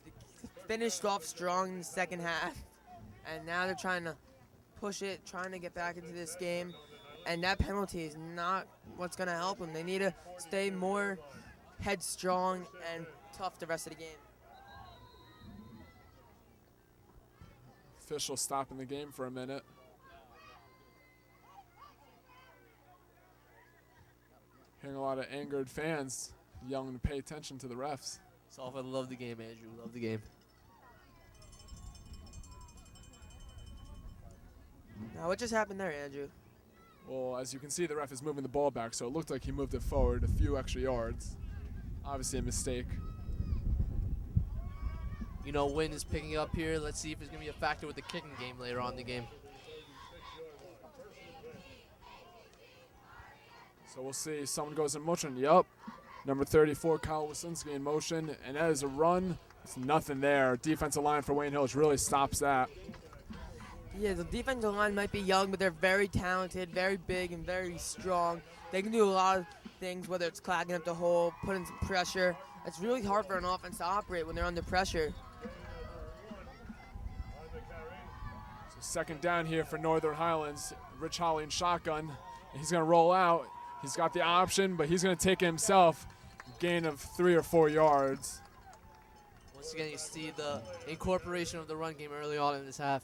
finished off strong in the second half, and now they're trying to push it, trying to get back into this game, and that penalty is not what's going to help them. They need to stay more headstrong and tough the rest of the game. Official stopping the game for a minute. Hearing a lot of angered fans yelling to pay attention to the refs. It's all for the love of the game, Andrew. Love the game. Now, what just happened there, Andrew? Well, as you can see, the ref is moving the ball back, so it looked like he moved it forward a few extra yards. Obviously a mistake. You know, wind is picking up here. Let's see if it's going to be a factor with the kicking game later on in the game. So we'll see. Someone goes in motion. Yup. Number 34, Kyle Wasinski in motion. And that is a run. There's nothing there. Defensive line for Wayne Hills really stops that. Yeah, the defensive line might be young, but they're very talented, very big, and very strong. They can do a lot of things, whether it's clogging up the hole, putting some pressure. It's really hard for an offense to operate when they're under pressure. So second down here for Northern Highlands. Rich Holly in shotgun. And he's going to roll out. He's got the option, but he's going to take it himself. Gain of 3 or 4 yards. Once again, you see the incorporation of the run game early on in this half.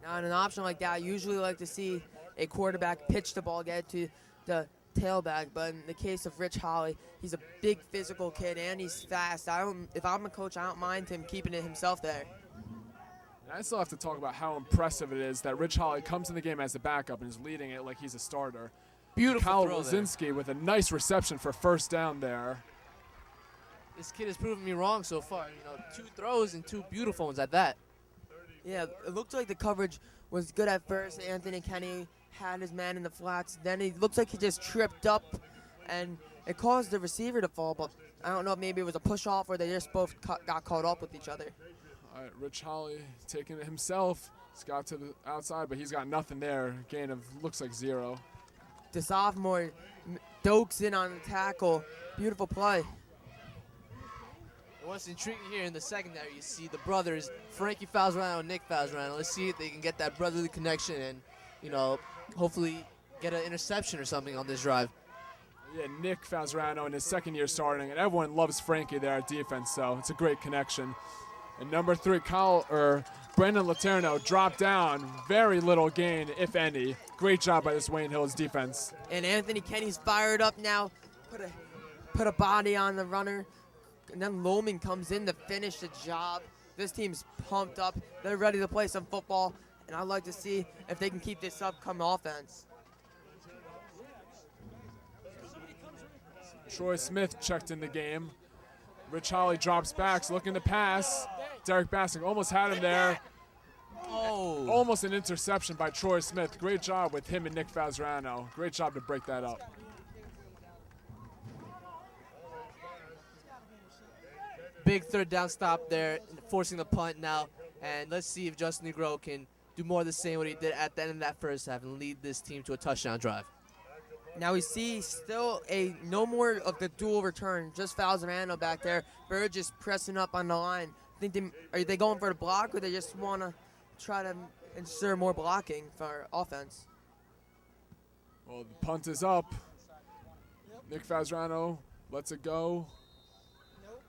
Now, in an option like that, I usually like to see a quarterback pitch the ball, get it to the tailback. But in the case of Rich Holly, he's a big physical kid and he's fast. If I'm a coach, I don't mind him keeping it himself there. And I still have to talk about how impressive it is that Rich Holly comes in the game as a backup and is leading it like he's a starter. Beautiful Kyle throw there. Wasinski with a nice reception for first down there. This kid has proven me wrong so far. You know, 2 throws and 2 beautiful ones at that. Yeah, it looked like the coverage was good at first. Anthony Kenny had his man in the flats. Then it looks like he just tripped up, and it caused the receiver to fall. But I don't know if maybe it was a push-off or they just both got caught up with each other. All right, Rich Holly taking it himself. He's got to the outside, but he's got nothing there. Gain of looks like 0. The sophomore dokes in on the tackle. Beautiful play. And what's intriguing here in the secondary, you see the brothers, Frankie Falzerano and Nick Falzerano. Let's see if they can get that brotherly connection and, you know, hopefully get an interception or something on this drive. Yeah, Nick Falzerano in his second year starting, and everyone loves Frankie there at defense, so it's a great connection. And number 3, Brandon Laterno dropped down. Very little gain, if any. Great job by this Wayne Hills defense. And Anthony Kenny's fired up now. Put a body on the runner. And then Lohman comes in to finish the job. This team's pumped up. They're ready to play some football. And I'd like to see if they can keep this up come offense. Troy Smith checked in the game. Rich Holly drops back, looking to pass. Derek Bassick almost had him there. Oh. Almost an interception by Troy Smith. Great job with him and Nick Falzerano. Great job to break that up. Big third down stop there, forcing the punt now. And let's see if Justin Negro can do more of the same what he did at the end of that first half and lead this team to a touchdown drive. Now we see still no more of the dual return, just Falzerano back there. Bird just pressing up on the line. Are they going for the block, or they just want to try to ensure more blocking for offense? Well, the punt is up. Nick Falzerano lets it go.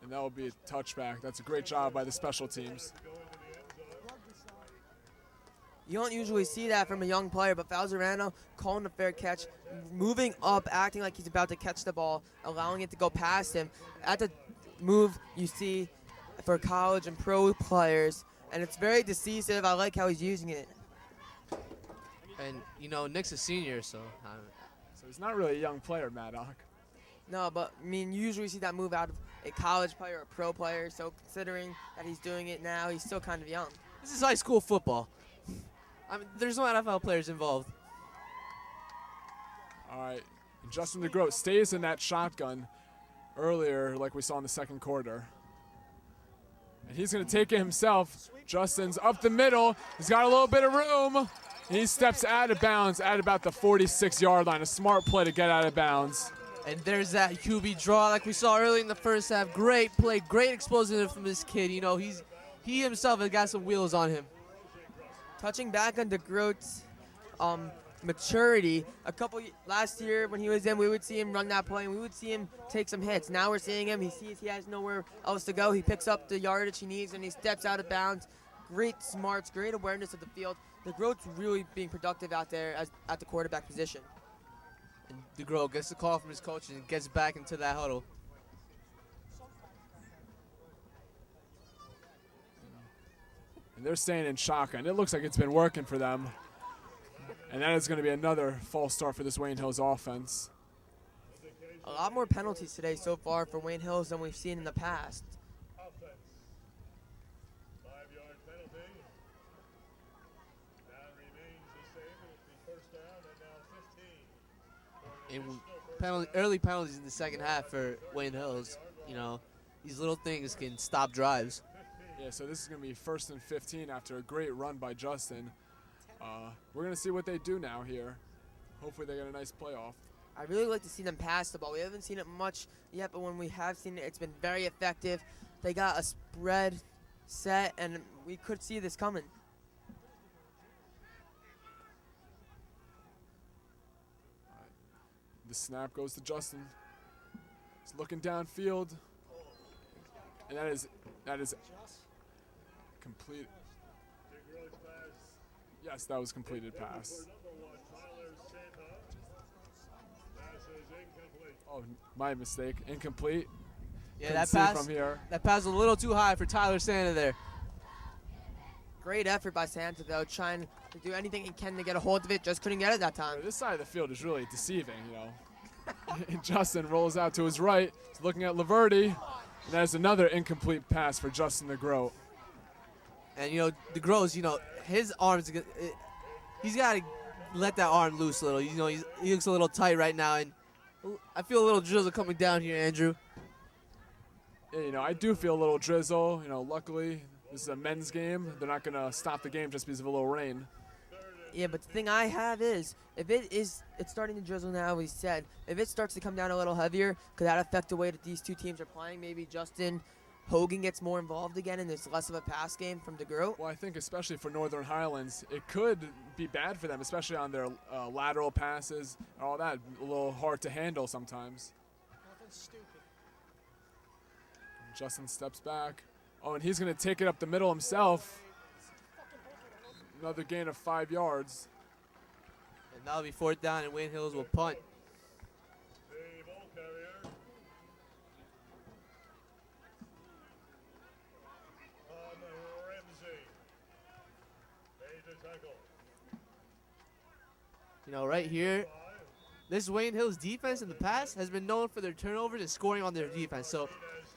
And that will be a touchback. That's a great job by the special teams. You don't usually see that from a young player, but Falzarano calling a fair catch, moving up, acting like he's about to catch the ball, allowing it to go past him. At the move you see for college and pro players, and it's very decisive. I like how he's using it. And, you know, Nick's a senior, so So he's not really a young player, Madoc. No, but I mean, you usually see that move out of a college player or a pro player, so considering that he's doing it now, he's still kind of young. this is high school football. I mean, there's no NFL players involved. All right, and Justin DeGroat stays in that shotgun earlier like we saw in the second quarter. And he's going to take it himself. Justin's up the middle. He's got a little bit of room. And he steps out of bounds at about the 46-yard line. A smart play to get out of bounds. And there's that QB draw like we saw early in the first half. Great play, great explosiveness from this kid. You know, he himself has got some wheels on him. Touching back on DeGroat's maturity, last year when he was in, we would see him run that play and we would see him take some hits. Now we're seeing him, he sees he has nowhere else to go. He picks up the yardage he needs and he steps out of bounds. Great smarts, great awareness of the field. DeGroat's really being productive out there at the quarterback position. And DeGroat gets the call from his coach and gets back into that huddle. And they're staying in shotgun. It looks like it's been working for them. And that is going to be another false start for this Wayne Hills offense. A lot more penalties today so far for Wayne Hills than we've seen in the past. Offense. 5-yard penalty. That remains the same. It'll be first down and now 15. Early penalties in the second half for Wayne Hills. You know, these little things can stop drives. Yeah, so this is going to be 1st and 15 after a great run by Justin. We're going to see what they do now here. Hopefully they get a nice playoff. I really like to see them pass the ball. We haven't seen it much yet, but when we have seen it, it's been very effective. They got a spread set, and we could see this coming. The snap goes to Justin. He's looking downfield. And that is complete. Yes, that was completed pass. Oh, my mistake. Incomplete. Yeah, Couldn't that see pass from here. That pass was a little too high for Tyler Santa there. Great effort by Santa, though, trying to do anything he can to get a hold of it. Just couldn't get it that time. This side of the field is really deceiving, you know. And Justin rolls out to his right. He's looking at Laverty. And that is another incomplete pass for Justin DeGroat. And, you know, DeGroat's, you know, his arms, he's got to let that arm loose a little. You know, he looks a little tight right now. And I feel a little drizzle coming down here, Andrew. Yeah, you know, I do feel a little drizzle. You know, luckily, this is a men's game. They're not going to stop the game just because of a little rain. Yeah, but the thing I have is, it's starting to drizzle now, we said. If it starts to come down a little heavier, could that affect the way that these two teams are playing? Maybe Justin Hogan gets more involved again and there's less of a pass game from DeGroat? Well, I think especially for Northern Highlands, it could be bad for them, especially on their lateral passes and all that. A little hard to handle sometimes. Nothing stupid. Justin steps back. Oh, and he's going to take it up the middle himself. Another gain of 5 yards. And that'll be 4th down, and Wayne Hills will punt. The ball carrier. On Ramsey. Made the tackle. You know, right here, this Wayne Hills defense in the past has been known for their turnovers and scoring on their defense. So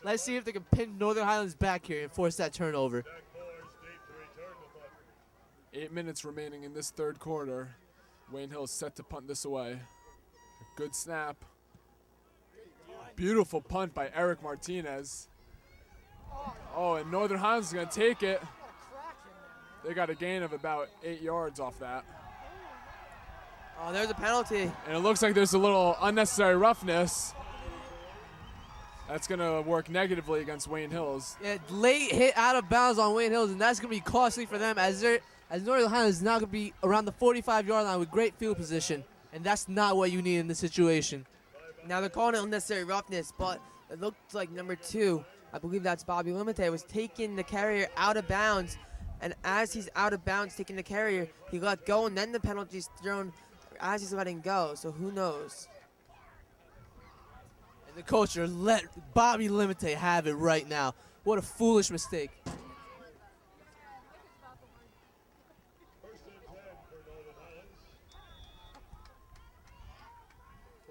let's see if they can pin Northern Highlands back here and force that turnover. 8 minutes remaining in this third quarter. Wayne Hills set to punt this away. A good snap. Beautiful punt by Eric Martinez. Oh, and Northern Highlands is going to take it. They got a gain of about 8 yards off that. Oh, there's a penalty. And it looks like there's a little unnecessary roughness. That's going to work negatively against Wayne Hills. Yeah, late hit out of bounds on Wayne Hills, and that's going to be costly for them as Northern Highlands is now going to be around the 45-yard line with great field position, and that's not what you need in this situation. Now they're calling it unnecessary roughness, but it looked like number 2, I believe that's Bobby Limite, was taking the carrier out of bounds, And as he's out of bounds taking the carrier, he let go, and then the penalty's thrown as he's letting go. So who knows? And the coach let Bobby Limite have it right now. What a foolish mistake.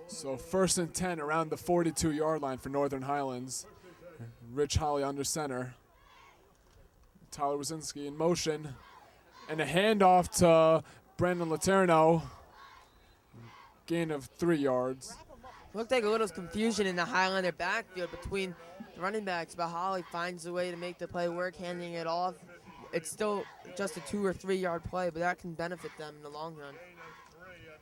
So 1st and 10 around the 42-yard line for Northern Highlands. Rich Holly under center. Tyler Wazinski in motion. And a handoff to Brandon Laterno. Gain of 3 yards. Looked like a little confusion in the Highlander backfield between the running backs, but Holly finds a way to make the play work, handing it off. It's still just a 2 or 3 yard play, but that can benefit them in the long run.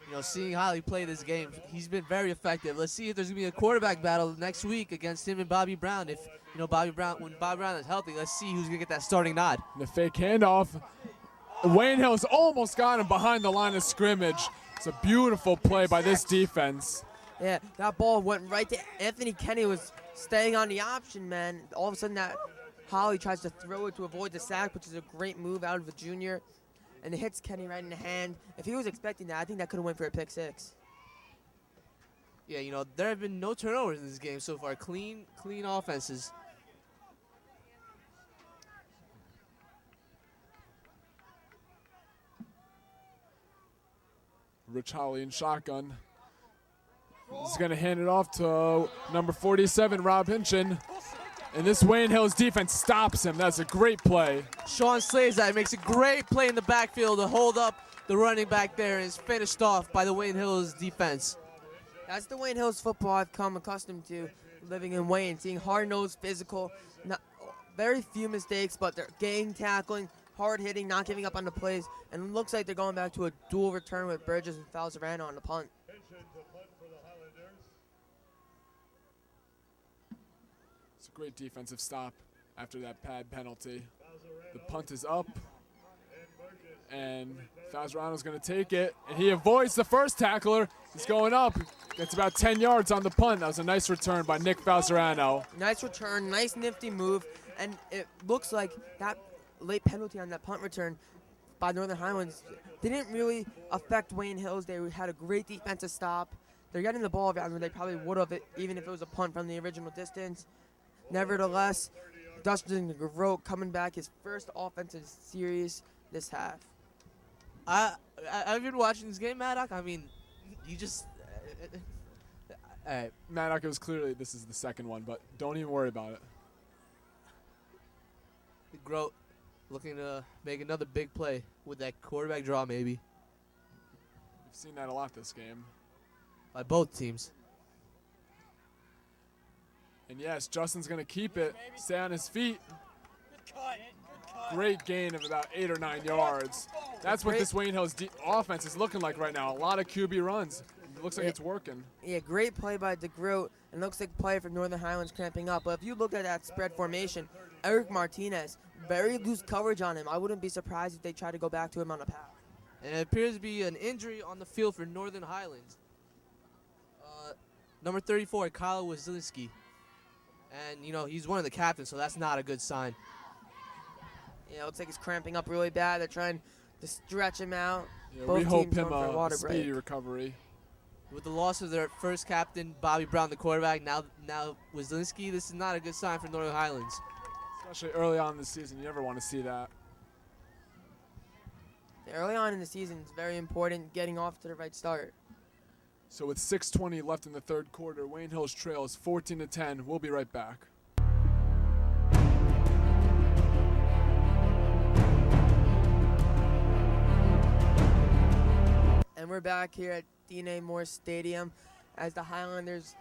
You know, seeing Holly play this game, he's been very effective. Let's see if there's going to be a quarterback battle next week against him and Bobby Brown. If, you know, when Bobby Brown is healthy, let's see who's going to get that starting nod. The fake handoff. Wayne Hills almost got him behind the line of scrimmage. It's a beautiful play by this defense. Yeah, that ball went right to Anthony Kenny, was staying on the option, man. All of a sudden, that Holly tries to throw it to avoid the sack, which is a great move out of the junior. And it hits Kenny right in the hand. If he was expecting that, I think that could have went for a pick 6. Yeah, you know, there have been no turnovers in this game so far. Clean offenses. Rich Holly in shotgun. He's going to hand it off to number 47, Rob Hinchin. And this Wayne Hills defense stops him. That's a great play. Sean Slazai makes a great play in the backfield to hold up the running back there, and is finished off by the Wayne Hills defense. That's the Wayne Hills football I've come accustomed to living in Wayne, seeing hard-nosed, physical, very few mistakes, but they're gang tackling, hard-hitting, not giving up on the plays, and it looks like they're going back to a dual return with Burgess and Falzarano on the punt. It's a great defensive stop after that pad penalty. The punt is up, and Falzarano's going to take it, and he avoids the first tackler. He's going up. Gets about 10 yards on the punt. That was a nice return by Nick Falzarano. Nice return, nice nifty move, and it looks like that late penalty on that punt return by Northern Highlands didn't really affect Wayne Hills. They had a great defensive stop. They're getting the ball around where they probably would have, even if it was a punt from the original distance. Nevertheless, Dustin Grote coming back, his first offensive series this half. I've been watching this game, Madoc. I mean, you just... all right. Madoc, it was clearly this is the second one, but don't even worry about it. Grote looking to make another big play with that quarterback draw, maybe, We've seen that a lot this game. by both teams. And yes, Justin's going to keep it, stay on his feet. Great gain of about 8 or 9 yards. That's what this Wayne Hills offense is looking like right now. A lot of QB runs. It looks like it's working. Yeah, great play by DeGroat, and looks like play for Northern Highlands cramping up. But if you look at that spread formation, Eric Martinez, very loose coverage on him. I wouldn't be surprised if they try to go back to him on the pass. And it appears to be an injury on the field for Northern Highlands. Number 34, Kyle Wazinski. And, you know, he's one of the captains, so that's not a good sign. Yeah, it looks like he's cramping up really bad. They're trying to stretch him out. Yeah, Both we hope teams him going for a a water speedy break. recovery. With the loss of their first captain, Bobby Brown, the quarterback, now Wazinski, this is not a good sign for Northern Highlands. Especially early on in the season, you never want to see that. Early on in the season, it's very important getting off to the right start. So with 6:20 left in the third quarter, Wayne Hills trails 14-10. We'll be right back. And we're back here at D.N.A. Moore Stadium as the Highlanders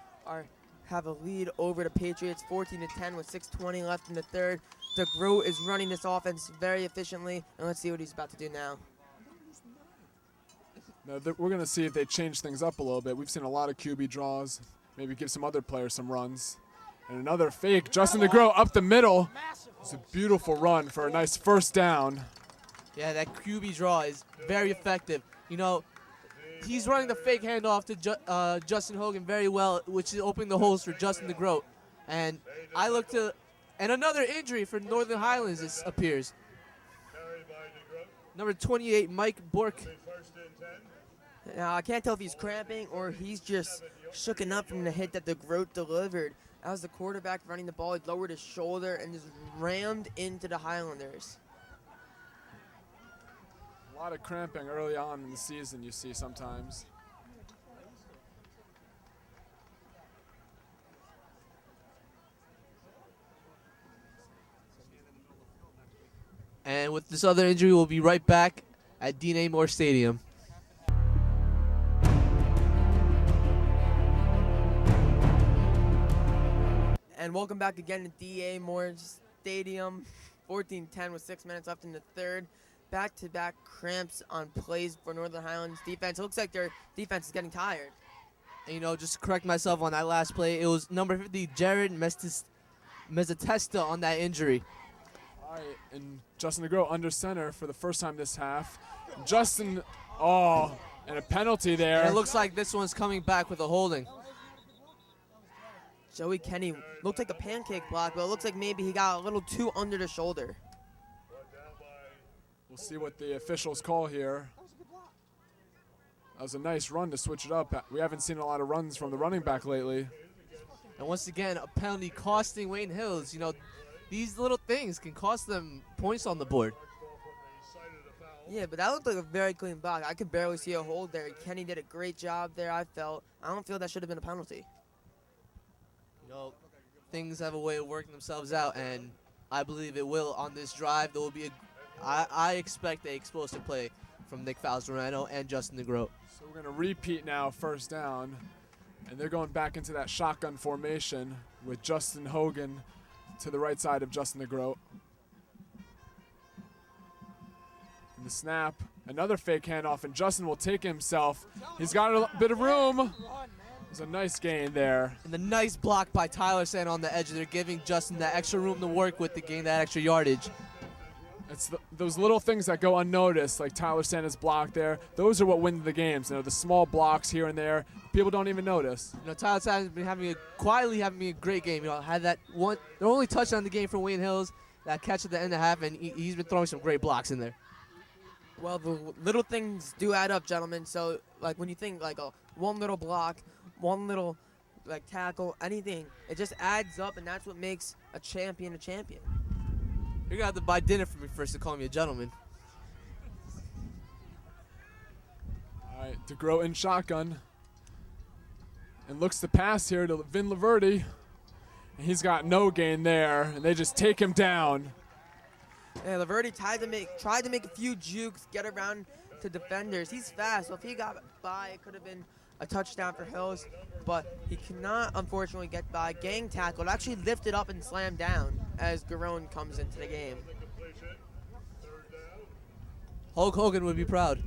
have a lead over the Patriots, 14-10 with 6:20 left in the third. DeGroat is running this offense very efficiently, and let's see what he's about to do now. Now we're going to see if they change things up a little bit. We've seen a lot of QB draws. Maybe give some other players some runs. And another fake. Justin DeGroat up the middle. It's a beautiful run for a nice first down. Yeah, that QB draw is very effective. You know, he's running the fake handoff to Justin Hogan very well, which is opening the holes for Justin DeGroat. And I look to, and another injury for Northern Highlands appears. Number 28, Mike Bork. First and 10. Now, I can't tell if he's cramping or he's just shooken up from the hit that the Groat delivered. As the quarterback running the ball, he lowered his shoulder and just rammed into the Highlanders. A lot of cramping early on in the season you see sometimes. And with this other injury, we'll be right back at Dean A. Moore Stadium. And welcome back again to D.A. Moore Stadium. 14-10 with 6 minutes left in the third. Back-to-back cramps on plays for Northern Highlands defense. It looks like their defense is getting tired. And, just to correct myself on that last play, it was number 50, Jared Mezzatesta on that injury. All right, and Justin DeGroat under center for the first time this half. Justin, and a penalty there. And it looks like this one's coming back with a holding. Joey Kenny looked like a pancake block, but it looks like maybe he got a little too under the shoulder. We'll see what the officials call here. That was a nice run to switch it up. We haven't seen a lot of runs from the running back lately. And once again, a penalty costing Wayne Hills. These little things can cost them points on the board. Yeah, but that looked like a very clean block. I could barely see a hold there. Kenny did a great job there, I felt. I don't feel that should have been a penalty. Things have a way of working themselves out, and I believe it will on this drive. There will be I expect an explosive play from Nick Falzarano and Justin DeGroat. So we're going to repeat now, first down. And they're going back into that shotgun formation with Justin Hogan to the right side of Justin DeGroat. And the snap, another fake handoff, and Justin will take himself. He's got a bit of room. It's a nice gain there. And the nice block by Tyler Sand on the edge. They're giving Justin that extra room to work with to gain that extra yardage. It's those little things that go unnoticed, like Tyler Santa's block there. Those are what win the games. The small blocks here and there, people don't even notice. Tyler Sand has been quietly having a great game. Had that one, their only touchdown in the game for Wayne Hills, that catch at the end of the half, and he's been throwing some great blocks in there. Well, the little things do add up, gentlemen. So, when you think one little block, one little tackle, anything, it just adds up, and that's what makes a champion a champion. You're going to have to buy dinner for me first to call me a gentleman. All right, DeGroat in shotgun. And looks to pass here to Vin Laverty. And he's got no gain there, and they just take him down. Yeah, Laverty tried to make a few jukes, get around to defenders. He's fast, so if he got by, it could have been a touchdown for Hills, but he cannot, unfortunately, get by. Gang tackled, actually lifted up and slammed down as Garone comes into the game. Hulk Hogan would be proud.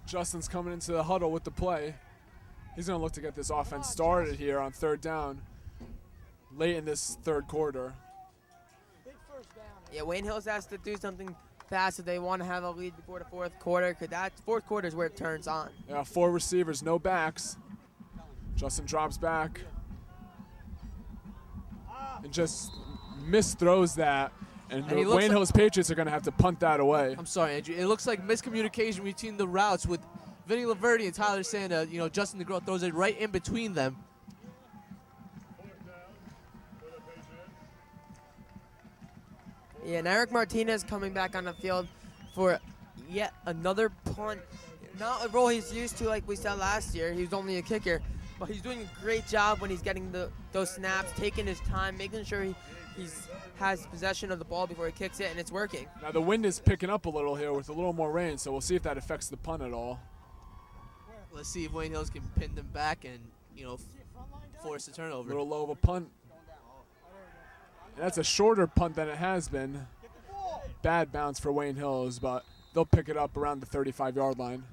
Justin's coming into the huddle with the play. He's going to look to get this offense started here on third down late in this third quarter. Yeah, Wayne Hills has to do something fast if they want to have a lead before the fourth quarter, because that fourth quarter is where it turns on. Yeah, 4 receivers, no backs. Justin drops back and just misthrows that. And the Wayne Hills Patriots are going to have to punt that away. I'm sorry, Andrew. It looks like miscommunication between the routes with Vinny Laverty and Tyler Sanda. Justin DeGroat throws it right in between them. Yeah, and Eric Martinez coming back on the field for yet another punt. Not a role he's used to like we said last year. He was only a kicker. But he's doing a great job when he's getting those snaps, taking his time, making sure he has possession of the ball before he kicks it, and it's working. Now the wind is picking up a little here with a little more rain, so we'll see if that affects the punt at all. Let's see if Wayne Hills can pin them back and, force a turnover. A little low of a punt. And that's a shorter punt than it has been. Bad bounce for Wayne Hills, but they'll pick it up around the 35-yard line.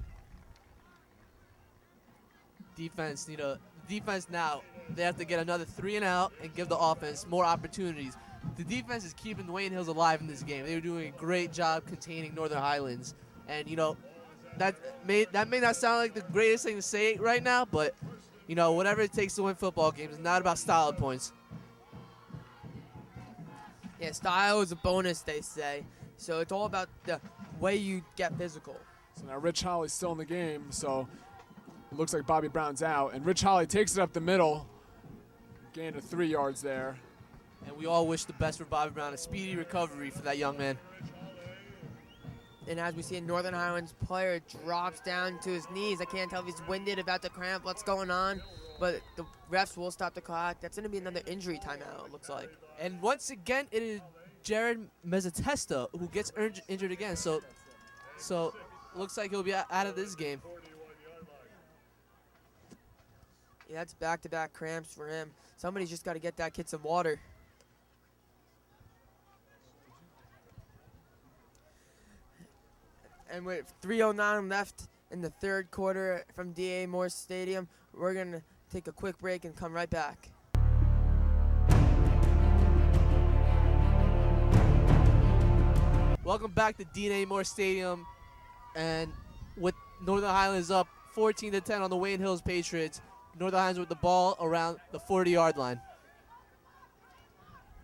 Defense now, they have to get another 3 and out and give the offense more opportunities. The defense is keeping Wayne Hills alive in this game. They were doing a great job containing Northern Highlands. And, that may not sound like the greatest thing to say right now, but, you know, whatever it takes to win football games. It's not about style of points. Yeah, style is a bonus, they say. So it's all about the way you get physical. So now Rich Holly's still in the game, so it looks like Bobby Brown's out. And Rich Holly takes it up the middle. Gain of 3 yards there. And we all wish the best for Bobby Brown, a speedy recovery for that young man. And as we see a Northern Highlands player drops down to his knees. I can't tell if he's winded, about the cramp, what's going on. But the refs will stop the clock. That's going to be another injury timeout, it looks like. And once again, it is Jared Mezzatesta who gets injured again. So looks like he'll be out of this game. Yeah, that's back-to-back cramps for him. Somebody's just got to get that kid some water. And with 3:09 left in the third quarter from D.A. Moore Stadium, we're going to take a quick break and come right back. Welcome back to D.A. Moore Stadium. And with Northern Highlands up 14-10 on the Wayne Hills Patriots, Northern Highlands with the ball around the 40-yard line.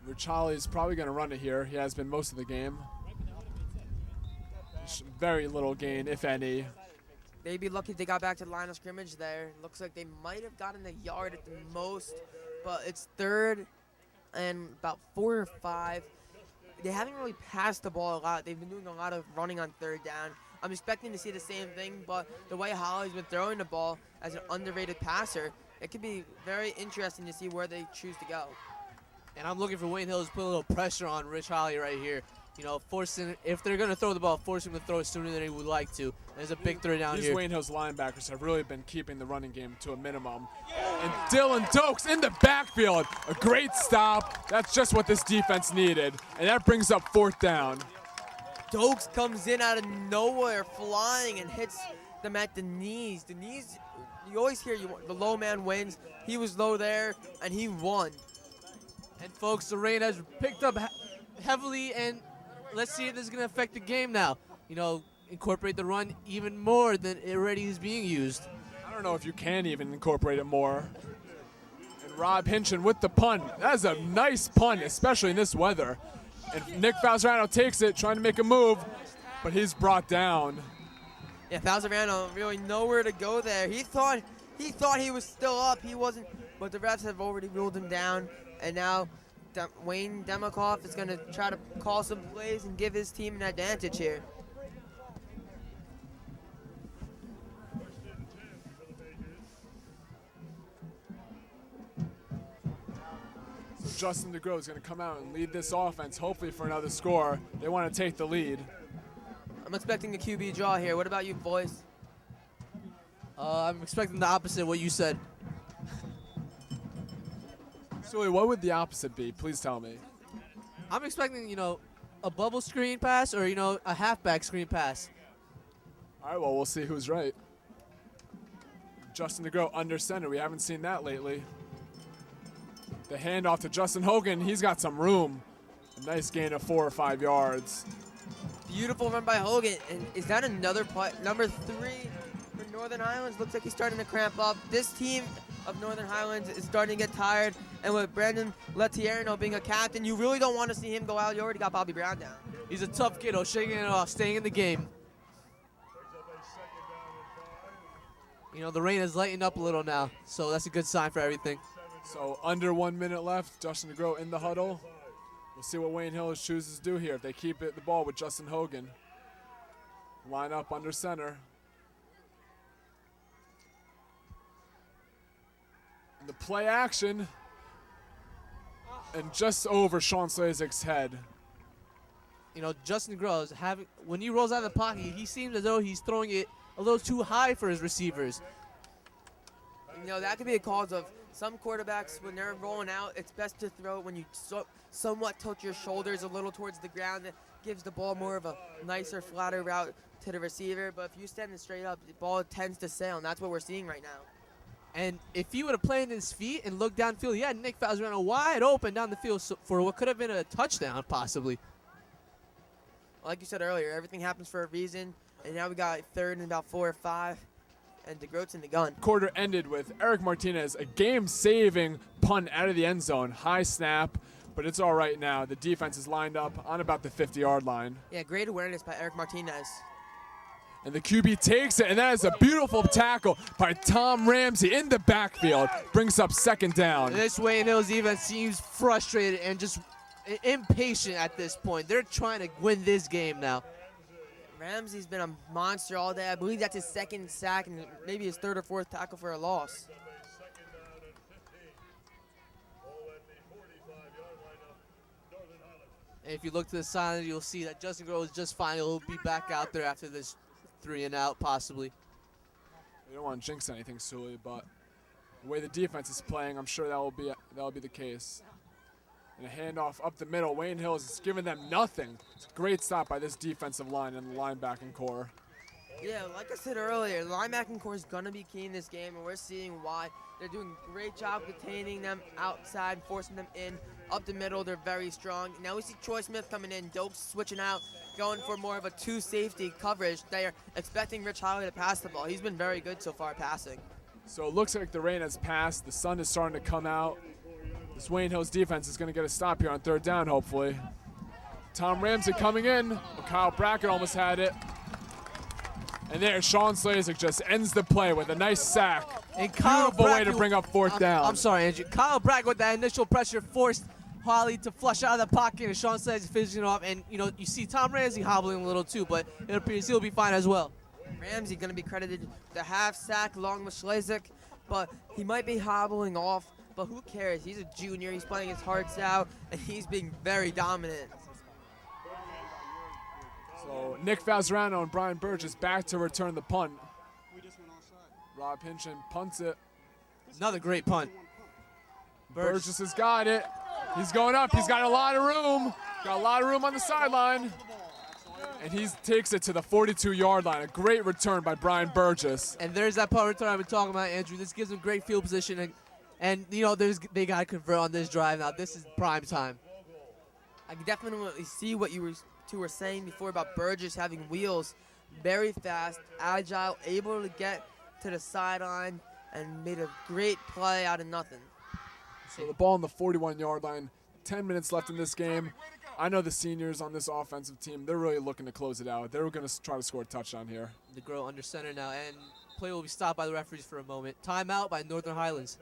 Rich Holly is probably going to run it here. He has been most of the game. Very little gain, if any. They'd be lucky if they got back to the line of scrimmage there. Looks like they might have gotten a yard at the most, but it's third and about 4 or 5. They haven't really passed the ball a lot. They've been doing a lot of running on third down. I'm expecting to see the same thing, but the way Holly's been throwing the ball as an underrated passer, it could be very interesting to see where they choose to go. And I'm looking for Wayne Hills to put a little pressure on Rich Holly right here. You know, forcing, if they're going to throw the ball, force him to throw it sooner than he would like to. There's a big throw down These here. Wayne Hills linebackers have really been keeping the running game to a minimum. And Dylan Dokes in the backfield. A great stop. That's just what this defense needed. And that brings up 4th down. Dokes comes in out of nowhere, flying, and hits them at the knees. The knees, you always hear the low man wins. He was low there, and he won. And folks, the rain has picked up heavily, and let's see if this is going to affect the game now. You know, incorporate the run even more than it already is being used. I don't know if you can even incorporate it more. And Rob Hinchin with the punt. That's a nice punt, especially in this weather. And Nick Falzerano takes it, trying to make a move, but he's brought down. Yeah, Falzerano really nowhere to go there. He thought he was still up. He wasn't, but the refs have already ruled him down. And now Wayne Demikoff is going to try to call some plays and give his team an advantage here. So Justin DeGros is going to come out and lead this offense, hopefully for another score. They want to take the lead. I'm expecting a QB draw here. What about you, boys? I'm expecting the opposite of what you said. Suli, what would the opposite be? Please tell me. I'm expecting, you know, a bubble screen pass or, you know, a halfback screen pass. All right, well, we'll see who's right. Justin DeGros under center. We haven't seen that lately. The handoff to Justin Hogan. He's got some room. A nice gain of 4 or 5 yards. Beautiful run by Hogan. And is that another play? Number 3 for Northern Highlands. Looks like he's starting to cramp up. This team of Northern Highlands is starting to get tired. And with Brandon Letierno being a captain, you really don't want to see him go out. You already got Bobby Brown down. He's a tough kiddo, shaking it off, staying in the game. You know, the rain has lightened up a little now, so that's a good sign for everything. So under 1 minute left. Justin DeGros in the huddle. We'll see what Wayne Hills chooses to do here. If they keep the ball with Justin Hogan. Line up under center. And the play action. And just over Sean Slazik's head. You know, Justin DeGros, when he rolls out of the pocket, he seems as though he's throwing it a little too high for his receivers. You know, that could be a cause of some quarterbacks, when they're rolling out, it's best to throw it when you somewhat tilt your shoulders a little towards the ground. That gives the ball more of a nicer, flatter route to the receiver. But if you stand it straight up, the ball tends to sail, and that's what we're seeing right now. And if he would have planted his feet and looked downfield, he had Nick Falzerano wide open down the field for what could have been a touchdown, possibly. Like you said earlier, everything happens for a reason. And now we got 3rd and about 4 or 5. and DeGroat's in the gun. Quarter ended with Eric Martinez, a game-saving punt out of the end zone. High snap, but it's all right now. The defense is lined up on about the 50-yard line. Yeah, great awareness by Eric Martinez. And the QB takes it, and that is a beautiful tackle by Tom Ramsey in the backfield. Brings up second down. This Wayne Hills defense seems frustrated and just impatient at this point. They're trying to win this game now. Ramsey's been a monster all day. I believe that's his second sack and maybe his third or fourth tackle for a loss. And if you look to the side, you'll see that Justin Grohl is just fine. He'll be back out there after this 3 and out, possibly. We don't want to jinx anything, Suli, but the way the defense is playing, I'm sure that'll be the case. And a handoff up the middle. Wayne Hills is giving them nothing. It's a great stop by this defensive line and the linebacking core. Yeah, like I said earlier, the linebacking core is going to be key in this game, and we're seeing why. They're doing a great job containing them outside, forcing them in. Up the middle, they're very strong. Now we see Troy Smith coming in, Dokes switching out, going for more of a 2-safety coverage. They are expecting Rich Holly to pass the ball. He's been very good so far passing. So it looks like the rain has passed. The sun is starting to come out. This Wayne Hills defense is going to get a stop here on third down, hopefully. Tom Ramsey coming in. Kyle Brackett almost had it. And there, Sean Slazik just ends the play with a nice sack. And Kyle Beautiful way to Brackett, bring up fourth down. I'm sorry, Andrew. Kyle Brackett with that initial pressure forced Holly to flush out of the pocket, and Sean Slazik finishing off. And, you know, you see Tom Ramsey hobbling a little too, but it appears he'll be fine as well. Ramsey going to be credited the half sack along with Schlesick, but he might be hobbling off. But who cares? He's a junior. He's playing his hearts out, and he's being very dominant. So Nick Falzerano and Brian Burgess back to return the punt. Rob Hinchin punts it. Another great punt. Burgess has got it. He's going up. He's got a lot of room. Got a lot of room on the sideline. And he takes it to the 42-yard line. A great return by Brian Burgess. And there's that punt return I've been talking about, Andrew. This gives them great field position. And you know, they got to convert on this drive now. This is prime time. I can definitely see what you two were saying before about Burgess having wheels. Very fast, agile, able to get to the sideline, and made a great play out of nothing. So the ball on the 41-yard line. 10 minutes left in this game. I know the seniors on this offensive team, they're really looking to close it out. They're going to try to score a touchdown here. The girl under center now, and play will be stopped by the referees for a moment. Timeout by Northern Highlands.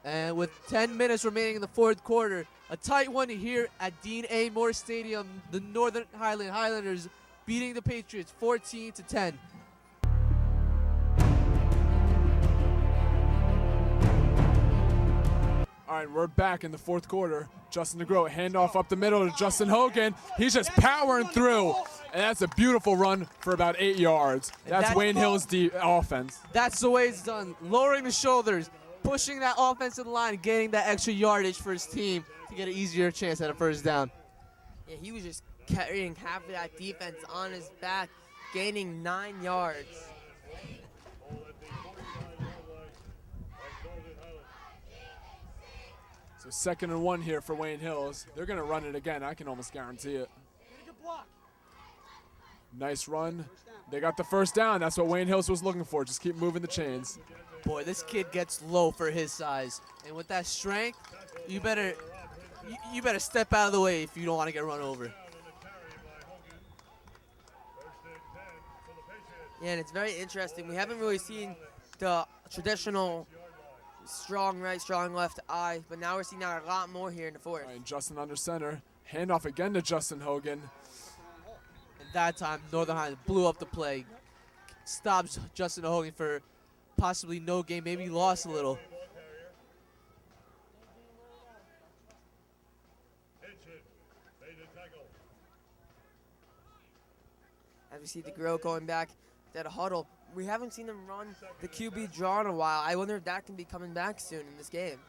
And with 10 minutes remaining in the fourth quarter, a tight one here at Dean A. Moore Stadium. The Northern Highlanders beating the Patriots 14-10. All right, we're back in the fourth quarter. Justin DeGroat, handoff up the middle to Justin Hogan. He's just powering through, and that's a beautiful run for about 8 yards. That's Wayne Hill's offense. That's the way it's done. Lowering the shoulders, pushing that offensive line, getting that extra yardage for his team to get an easier chance at a first down. Yeah, he was just carrying half of that defense on his back, gaining 9 yards. So 2nd and 1 here for Wayne Hills. They're going to run it again. I can almost guarantee it. Nice run. They got the first down. That's what Wayne Hills was looking for. Just keep moving the chains. Boy, this kid gets low for his size. And with that strength, you better step out of the way if you don't want to get run over. Yeah, and it's very interesting. We haven't really seen the traditional strong right, strong left eye, but now we're seeing that a lot more here in the fourth. All right, Justin under center. Handoff again to Justin Hogan. And that time, Northern Highlands blew up the play. Stops Justin Hogan for possibly no gain. Maybe he lost a little. As we see DeGroat going back to the huddle, we haven't seen them run the QB draw in a while. I wonder if that can be coming back soon in this game.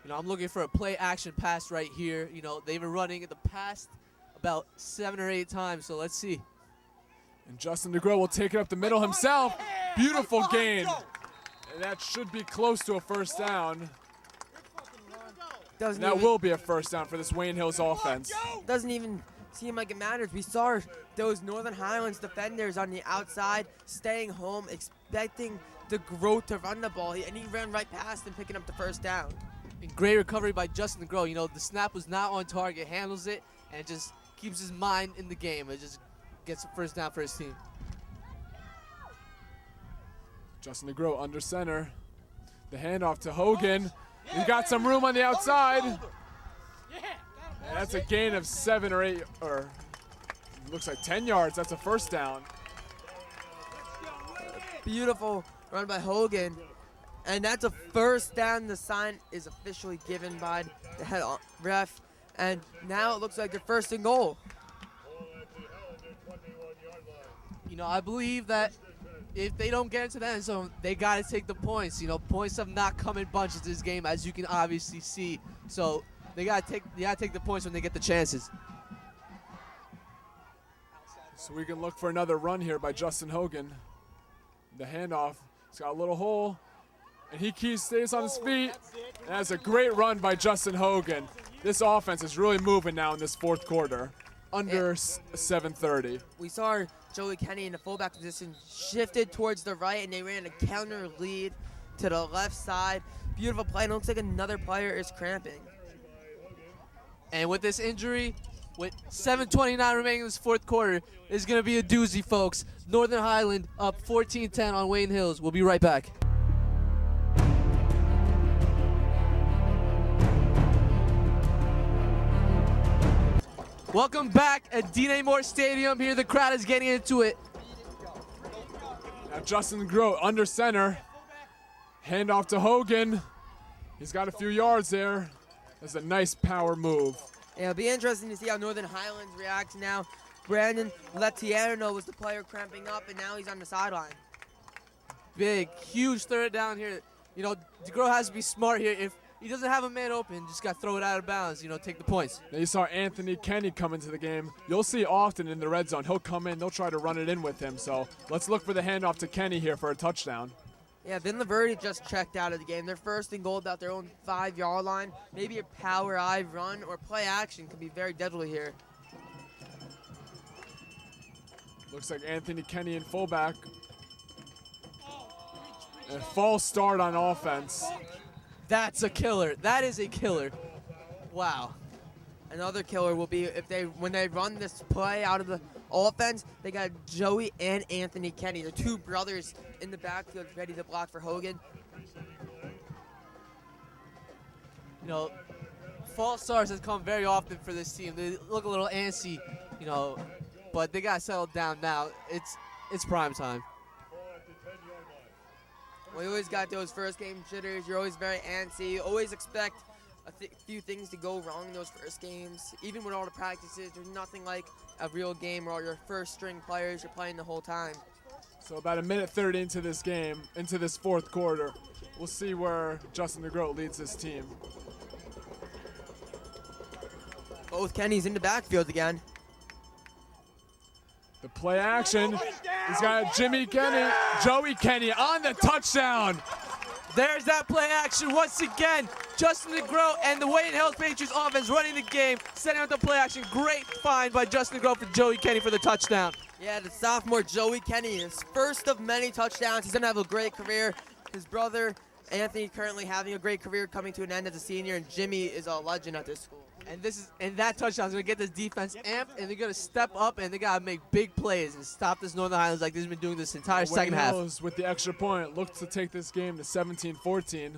You know, I'm looking for a play action pass right here. You know, they've been running in the past about 7 or 8 times, so let's see. And Justin DeGroat will take it up the middle himself. Beautiful gain. And that should be close to a first down. That Will be a first down for this Wayne Hills offense. Doesn't even seem like it matters. We saw those Northern Highlands defenders on the outside staying home, expecting the growth to run the ball, and he ran right past them, picking up the first down. And great recovery by Justin Grow. You know, the snap was not on target, handles it, and just keeps his mind in the game. It just gets the first down for his team. Justin DeGroat under center. The handoff to Hogan. He got some room on the outside. And that's a gain of 7 or 8, or looks like 10 yards. That's a first down. Beautiful run by Hogan. And that's a first down. The sign is officially given by the head ref. And now it looks like they're first and goal. You know, I believe that if they don't get into the end zone, they got to take the points. You know, points have not come in bunches this game, as you can obviously see. So they got to take the points when they get the chances. So we can look for another run here by Justin Hogan. The handoff, he's got a little hole, and he stays on his feet. And that's a great run by Justin Hogan. This offense is really moving now in this fourth quarter. Under 7:30. We saw Joey Kenny in the fullback position shifted towards the right, and they ran a counter lead to the left side. Beautiful play, and it looks like another player is cramping. And with this injury, with 7:29 remaining in this fourth quarter, is going to be a doozy, folks. Northern Highland up 14-10 on Wayne Hills. We'll be right back. Welcome back at D.A. Moore Stadium. Here the crowd is getting into it. Now Justin Groat under center. Handoff to Hogan. He's got a few yards there. That's a nice power move. Yeah, it'll be interesting to see how Northern Highlands reacts now. Brandon Letierno was the player cramping up, and now he's on the sideline. Big, huge third down here. You know, DeGroat has to be smart here. If he doesn't have a man open, just got to throw it out of bounds, you know, take the points. Now you saw Anthony Kenny come into the game. You'll see often in the red zone, he'll come in, they'll try to run it in with him. So let's look for the handoff to Kenny here for a touchdown. Yeah, Vin Laverty just checked out of the game. They're first and goal about their own 5-yard line. Maybe a power I run or play action could be very deadly here. Looks like Anthony Kenny in fullback. A false start on offense. That's a killer. That is a killer. Wow. Another killer will be when they run this play out of the offense, they got Joey and Anthony Kenny, the two brothers in the backfield ready to block for Hogan. You know, false starts has come very often for this team. They look a little antsy, you know, but they got to settle down now. It's prime time. We always got those first game jitters. You're always very antsy. You always expect a few things to go wrong in those first games. Even with all the practices, there's nothing like a real game where all your first string players are playing the whole time. So about 1:30 into this game, into this fourth quarter, we'll see where Justin DeGroat leads this team. Both Kennys in the backfield again. The play action. He's got Joey Kenny on the touchdown. There's that play action once again. Justin DeGroat and the Wayne Hills Patriots offense running the game, setting up the play action. Great find by Justin DeGroat for Joey Kenny for the touchdown. Yeah, the sophomore Joey Kenny, his first of many touchdowns. He's going to have a great career. His brother, Anthony, currently having a great career, coming to an end as a senior, and Jimmy is a legend at this school. And that touchdown is going to get this defense amped, and they're going to step up, and they got to make big plays and stop this Northern Highlands like they've been doing this entire second half. Wayne Hills with the extra point looks to take this game to 17-14.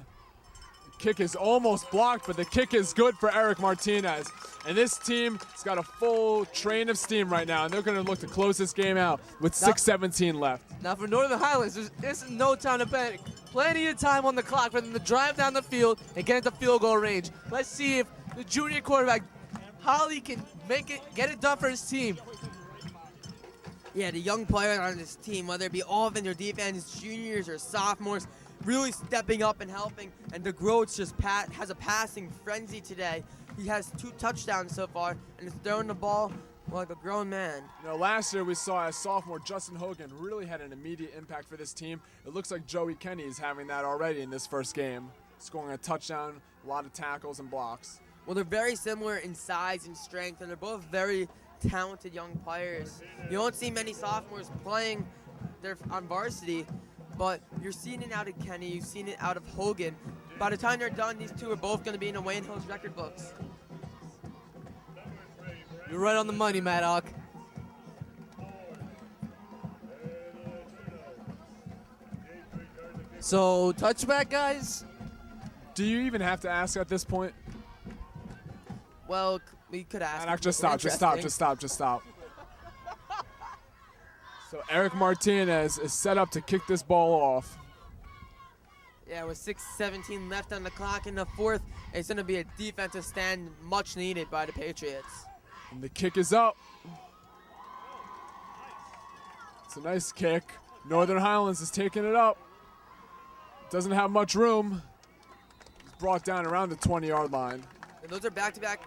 Kick is almost blocked, but the kick is good for Eric Martinez. And this team has got a full train of steam right now, and they're going to look to close this game out with 6:17 left. Now for Northern Highlands, there's no time to panic. Plenty of time on the clock for them to drive down the field and get into field goal range. Let's see if the junior quarterback, Holly, can get it done for his team. Yeah, the young players on this team, whether it be offense or defense, juniors or sophomores, really stepping up and helping. And DeGroat just has a passing frenzy today. He has 2 touchdowns so far, and is throwing the ball like a grown man. You know, last year we saw as sophomore Justin Hogan really had an immediate impact for this team. It looks like Joey Kenny is having that already in this first game, scoring a touchdown, a lot of tackles and blocks. Well, they're very similar in size and strength, and they're both very talented young players. You don't see many sophomores playing on varsity, but you're seeing it out of Kenny, you've seen it out of Hogan. By the time they're done, these two are both going to be in the Wayne Hills record books. You're right on the money, Madoc. So, touchback, guys? Do you even have to ask at this point? Well, we could ask. Madoc, just stop. So Eric Martinez is set up to kick this ball off. Yeah, with 6:17 left on the clock in the fourth, it's going to be a defensive stand much needed by the Patriots. And the kick is up. It's a nice kick. Northern Highlands is taking it up. Doesn't have much room. It's brought down around the 20-yard line. And those are back-to-back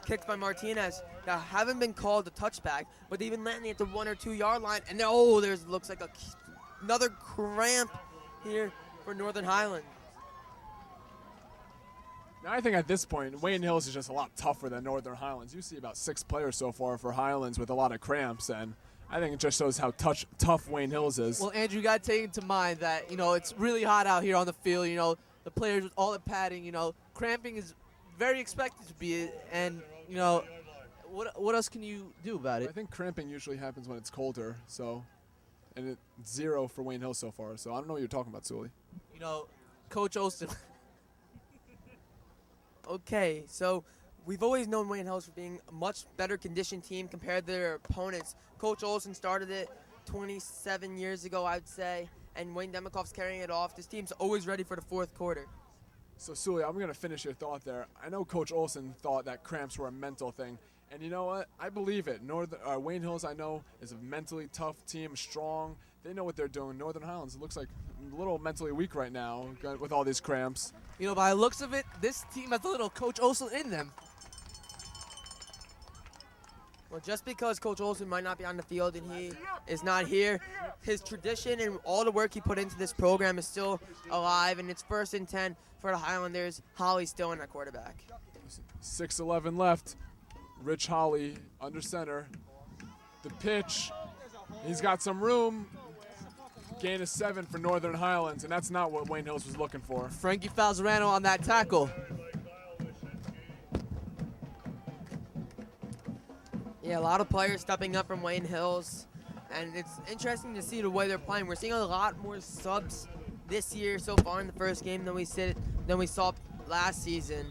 kicks by Martinez that haven't been called a touchback, but they've been landing at the 1 or 2 yard line. And there's looks like another cramp here for Northern Highlands. Now I think at this point, Wayne Hills is just a lot tougher than Northern Highlands. You see about 6 players so far for Highlands with a lot of cramps, and I think it just shows how tough Wayne Hills is. Well, Andrew, you got to take into mind that, it's really hot out here on the field. The players with all the padding, cramping is very expected to be. And, what else can you do about it? I think cramping usually happens when it's colder, and it's 0 for Wayne Hills so far. So I don't know what you're talking about, Suli. Coach Olson. Okay, so we've always known Wayne Hills for being a much better conditioned team compared to their opponents. Coach Olson started it 27 years ago, I'd say, and Wayne Demikov's carrying it off. This team's always ready for the fourth quarter. So, Suli, I'm going to finish your thought there. I know Coach Olson thought that cramps were a mental thing, and you know what? I believe it. Wayne Hills, I know, is a mentally tough team, strong. They know what they're doing. Northern Highlands, it looks like a little mentally weak right now with all these cramps. By the looks of it, this team has a little Coach Olson in them. Well, just because Coach Olson might not be on the field and he is not here, his tradition and all the work he put into this program is still alive, and it's 1st and 10 for the Highlanders. Holly's still in at quarterback. 6:11 left. Rich Holly under center. The pitch. He's got some room. Gain of 7 for Northern Highlands, and that's not what Wayne Hills was looking for. Frankie Falzerano on that tackle. Yeah, a lot of players stepping up from Wayne Hills, and it's interesting to see the way they're playing. We're seeing a lot more subs this year so far in the first game than we saw last season.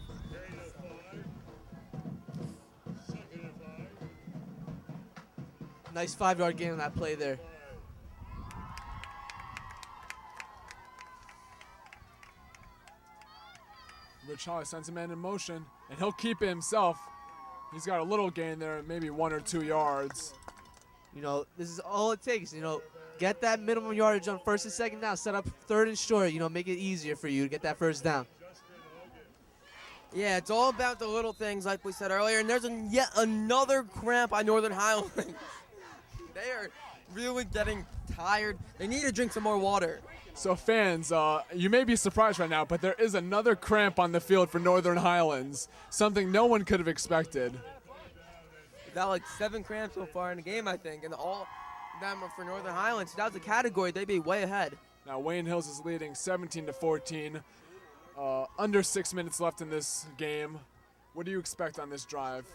Nice 5-yard gain on that play there. Rich Holly sends a man in motion, and he'll keep it himself. He's got a little gain there, maybe 1 or 2 yards. This is all it takes. Get that minimum yardage on 1st and 2nd down. Set up 3rd and short. Make it easier for you to get that 1st down. Yeah, it's all about the little things, like we said earlier. And there's yet another cramp on Northern Highlands. They are really getting tired. They need to drink some more water. So fans, you may be surprised right now, but there is another cramp on the field for Northern Highlands, something no one could have expected. We've got like 7 cramps so far in the game, I think, and all of them are for Northern Highlands. If that was a category, they'd be way ahead. Now Wayne Hills is leading 17-14. Under 6 minutes left in this game. What do you expect on this drive?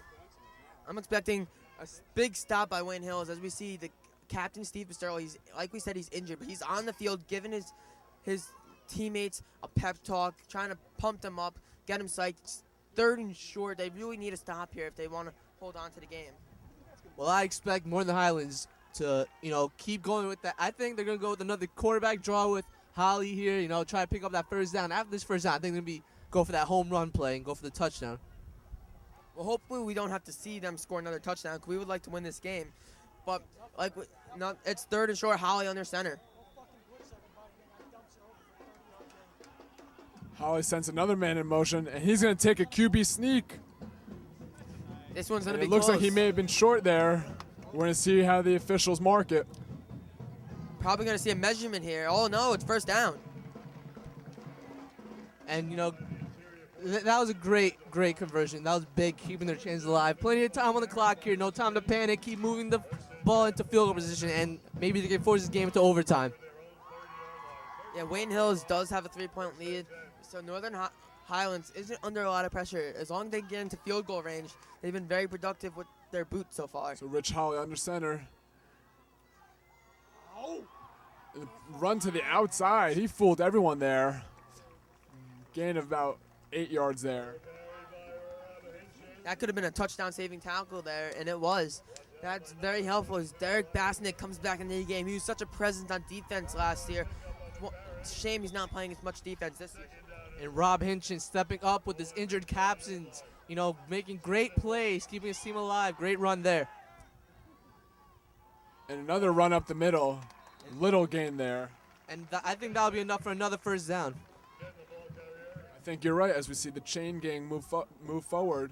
I'm expecting a big stop by Wayne Hills as we see the captain, Steve Pasterlo. He's, like we said, he's injured, but he's on the field giving his teammates a pep talk, trying to pump them up, get them psyched. It's 3rd and short. They really need a stop here if they want to hold on to the game. Well, I expect more than Highlands to, keep going with that. I think they're going to go with another quarterback draw with Holly here, try to pick up that 1st down. After this 1st down, I think they're going to go for that home run play and go for the touchdown. Well, hopefully we don't have to see them score another touchdown because we would like to win this game. But it's 3rd and short, Holly under center. Holly sends another man in motion, and he's going to take a QB sneak. This one's going to And be it looks close. like he may have been short there. We're going to see how the officials mark it. Probably going to see a measurement here. Oh, no, it's 1st down. And, That was a great conversion. That was big, keeping their chances alive. Plenty of time on the clock here. No time to panic. Keep moving the ball into field goal position, and maybe they can force this game into overtime. Yeah, Wayne Hills does have a 3-point lead, so Northern Highlands isn't under a lot of pressure. As long as they get into field goal range, they've been very productive with their boots so far. So Rich Holly under center. Run to the outside. He fooled everyone there. Gain of about 8 yards there. That could have been a touchdown-saving tackle there, and it was. That's very helpful as Derek Bassnick comes back into the game. He was such a presence on defense last year. Shame he's not playing as much defense this year. And Rob Hinchin stepping up with his injured captains, making great plays, keeping his team alive. Great run there. And another run up the middle. Little gain there. And I think that'll be enough for another first down. I think you're right as we see the chain gang move forward.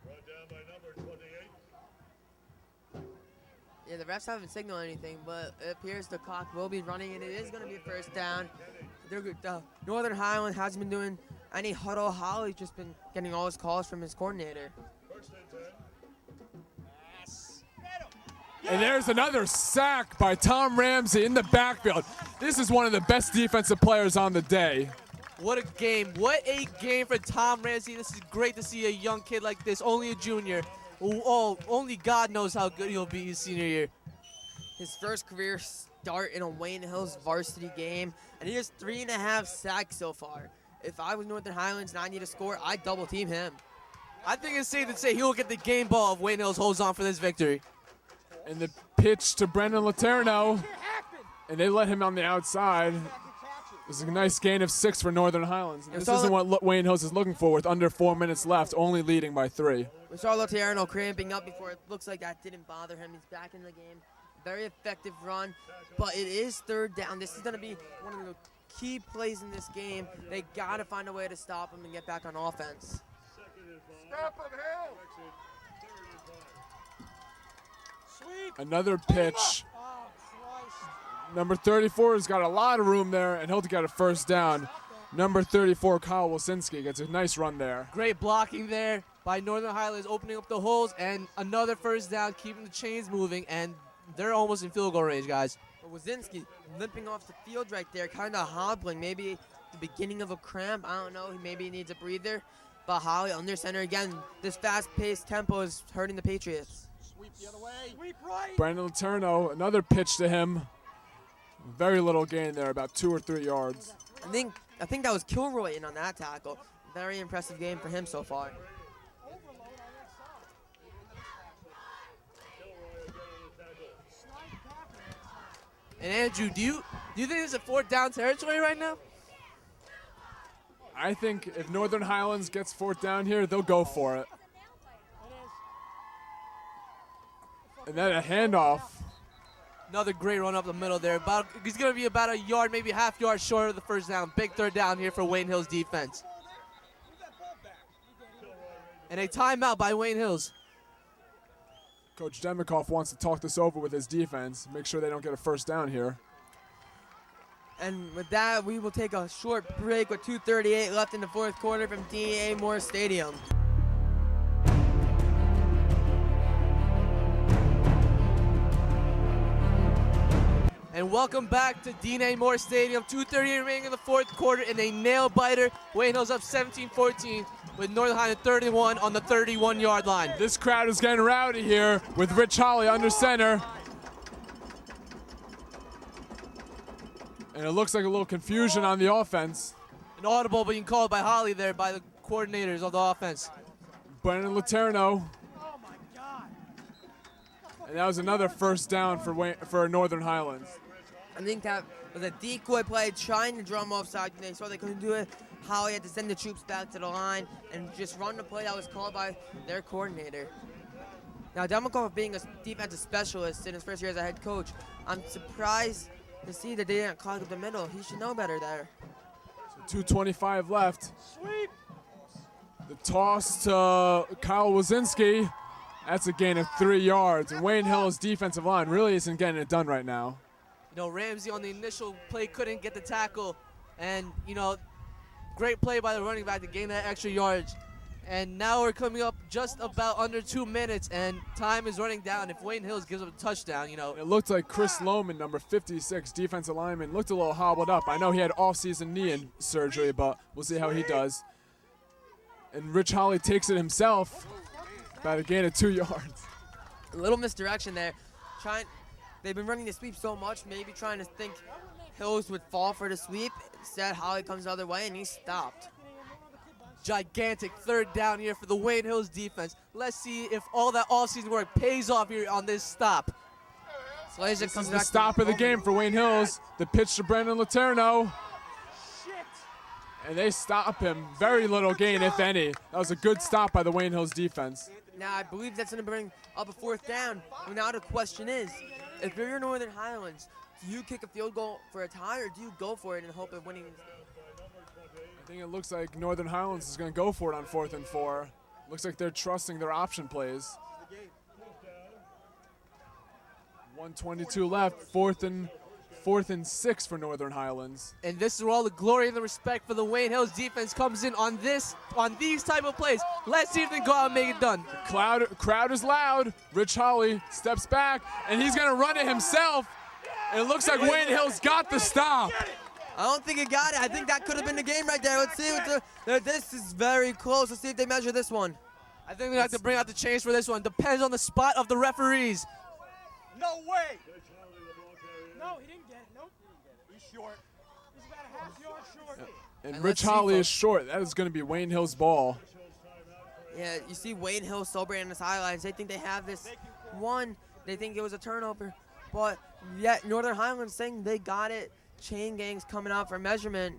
Brought down by number 28. Yeah, the refs haven't signaled anything, but it appears the clock will be running, and it is going to be a first down. Northern Highland hasn't been doing any huddle. Holly's just been getting all his calls from his coordinator. First and 10. And there's another sack by Tom Ramsey in the backfield. This is one of the best defensive players on the day. What a game. What a game for Tom Ramsey. This is great to see a young kid like this, only a junior. Oh, only God knows how good he'll be his senior year. His first career start in a Wayne Hills varsity game, and he has 3.5 sacks so far. If I was Northern Highlands and I need a score, I'd double team him. I think it's safe to say he will get the game ball if Wayne Hills holds on for this victory. And the pitch to Brendan Laterno, and they let him on the outside. This is a nice gain of 6 for Northern Highlands. This isn't what Wayne Hills is looking for with under 4 minutes left, only leading by 3. We saw Laterno cramping up before. It looks like that didn't bother him. He's back in the game. Very effective run, but it is third down. This is going to be one of the key plays in this game. They got to find a way to stop him and get back on offense. Stop him, Hill. Another pitch. Number 34 has got a lot of room there, and he'll get a first down. Number 34, Kyle Wilsinski, gets a nice run there. Great blocking there by Northern Highlands, opening up the holes, and another first down, keeping the chains moving, and they're almost in field goal range, guys. Wazinski limping off the field right there, kind of hobbling, maybe the beginning of a cramp. I don't know. Maybe he needs a breather. But Holly under center again. This fast-paced tempo is hurting the Patriots. Sweep the other way. Sweep right. Brandon Laterno, another pitch to him. Very little gain there, about 2 or 3 yards. I think that was Kilroy in on that tackle. Very impressive game for him so far. And Andrew, do you think it's a 4th down territory right now? I think if Northern Highlands gets 4th down here, they'll go for it. And then a handoff. Another great run up the middle there. He's going to be about a yard, maybe a half yard short of the first down. Big 3rd down here for Wayne Hills defense. And a timeout by Wayne Hills. Coach Demikoff wants to talk this over with his defense, make sure they don't get a first down here. And with that, we will take a short break with 2:38 left in the 4th quarter from D.A. Moore Stadium. And welcome back to D.A. Moore Stadium. 2:38 remaining in the 4th quarter in a nail-biter. Wayne Hills up 17-14 with Northern Highland 31 on the 31-yard line. This crowd is getting rowdy here with Rich Holly under center. And it looks like a little confusion on the offense. An audible being called by Holly there by the coordinators of the offense. Brandon Laterno. And that was another first down for Northern Highlands. I think that was a decoy play trying to drum offside. They saw they couldn't do it. Holly had to send the troops back to the line and just run the play that was called by their coordinator. Now, Demikoff being a defensive specialist in his first year as a head coach, I'm surprised to see that they didn't clog up the middle. He should know better there. So 2:25 left. Sweep. The toss to Kyle Wazinski. That's a gain of 3 yards. And Wayne Hill's defensive line really isn't getting it done right now. Ramsey on the initial play couldn't get the tackle. And, Great play by the running back to gain that extra yardage. And now we're coming up just about under 2 minutes, and time is running down. If Wayne Hills gives up a touchdown, you know. It looked like Chris Lohman, number 56, defensive lineman, looked a little hobbled up. I know he had off-season knee surgery, but we'll see how he does. And Rich Holly takes it himself, about a gain of 2 yards. A little misdirection there. They've been running the sweep so much, maybe trying to think Hills would fall for the sweep. Instead, Holly comes the other way, and he stopped. Gigantic third down here for the Wayne Hills defense. Let's see if all that all-season work pays off here on this stop. Slazer This comes is the back. stop of the game for Wayne Hills. The pitch to Brandon Laterno. And they stop him. Very little gain, if any. That was a good stop by the Wayne Hills defense. Now, I believe that's going to bring up a 4th down. Well, now the question is, if you're Northern Highlands, do you kick a field goal for a tie, or do you go for it and hope of winning? I think it looks like Northern Highlands is going to go for it on 4th and 4. Looks like they're trusting their option plays. 1:22 left, 4th and 6 for Northern Highlands. And this is where all the glory and the respect for the Wayne Hills defense comes in on these type of plays. Let's see if they can go out and make it done. Crowd is loud. Rich Holly steps back, and he's going to run it himself. It looks like Wayne Hills got the stop. I don't think he got it. I think that could have been the game right there. Let's see what this is very close. Let's see if they measure this one. I think we have to bring out the chains for this one. Depends on the spot of the referees. No way! No, he didn't get it. Nope. He's short. He's about a half yard short. And And Rich let's see, Holly is folks. short. That is going to be Wayne Hills' ball. Yeah, you see Wayne Hill celebrating on the sidelines. They think they have this one. They think it was a turnover. But yet Northern Highlands saying they got it. Chain gangs coming out for measurement.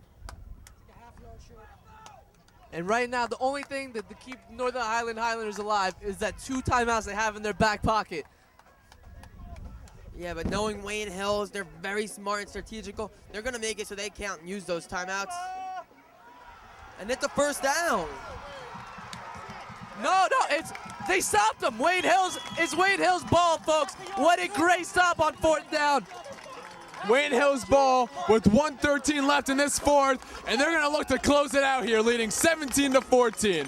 And right now, the only thing that to keep Northern Highlanders alive is that 2 timeouts they have in their back pocket. Yeah, but knowing Wayne Hills, they're very smart and strategical. They're going to make it so they can't use those timeouts. And it's a 1st down. No, they stopped him. Wayne Hills, it's Wayne Hills' ball, folks. What a great stop on 4th down. Wayne Hills' ball with 1:13 left in this 4th, and they're going to look to close it out here, leading 17-14.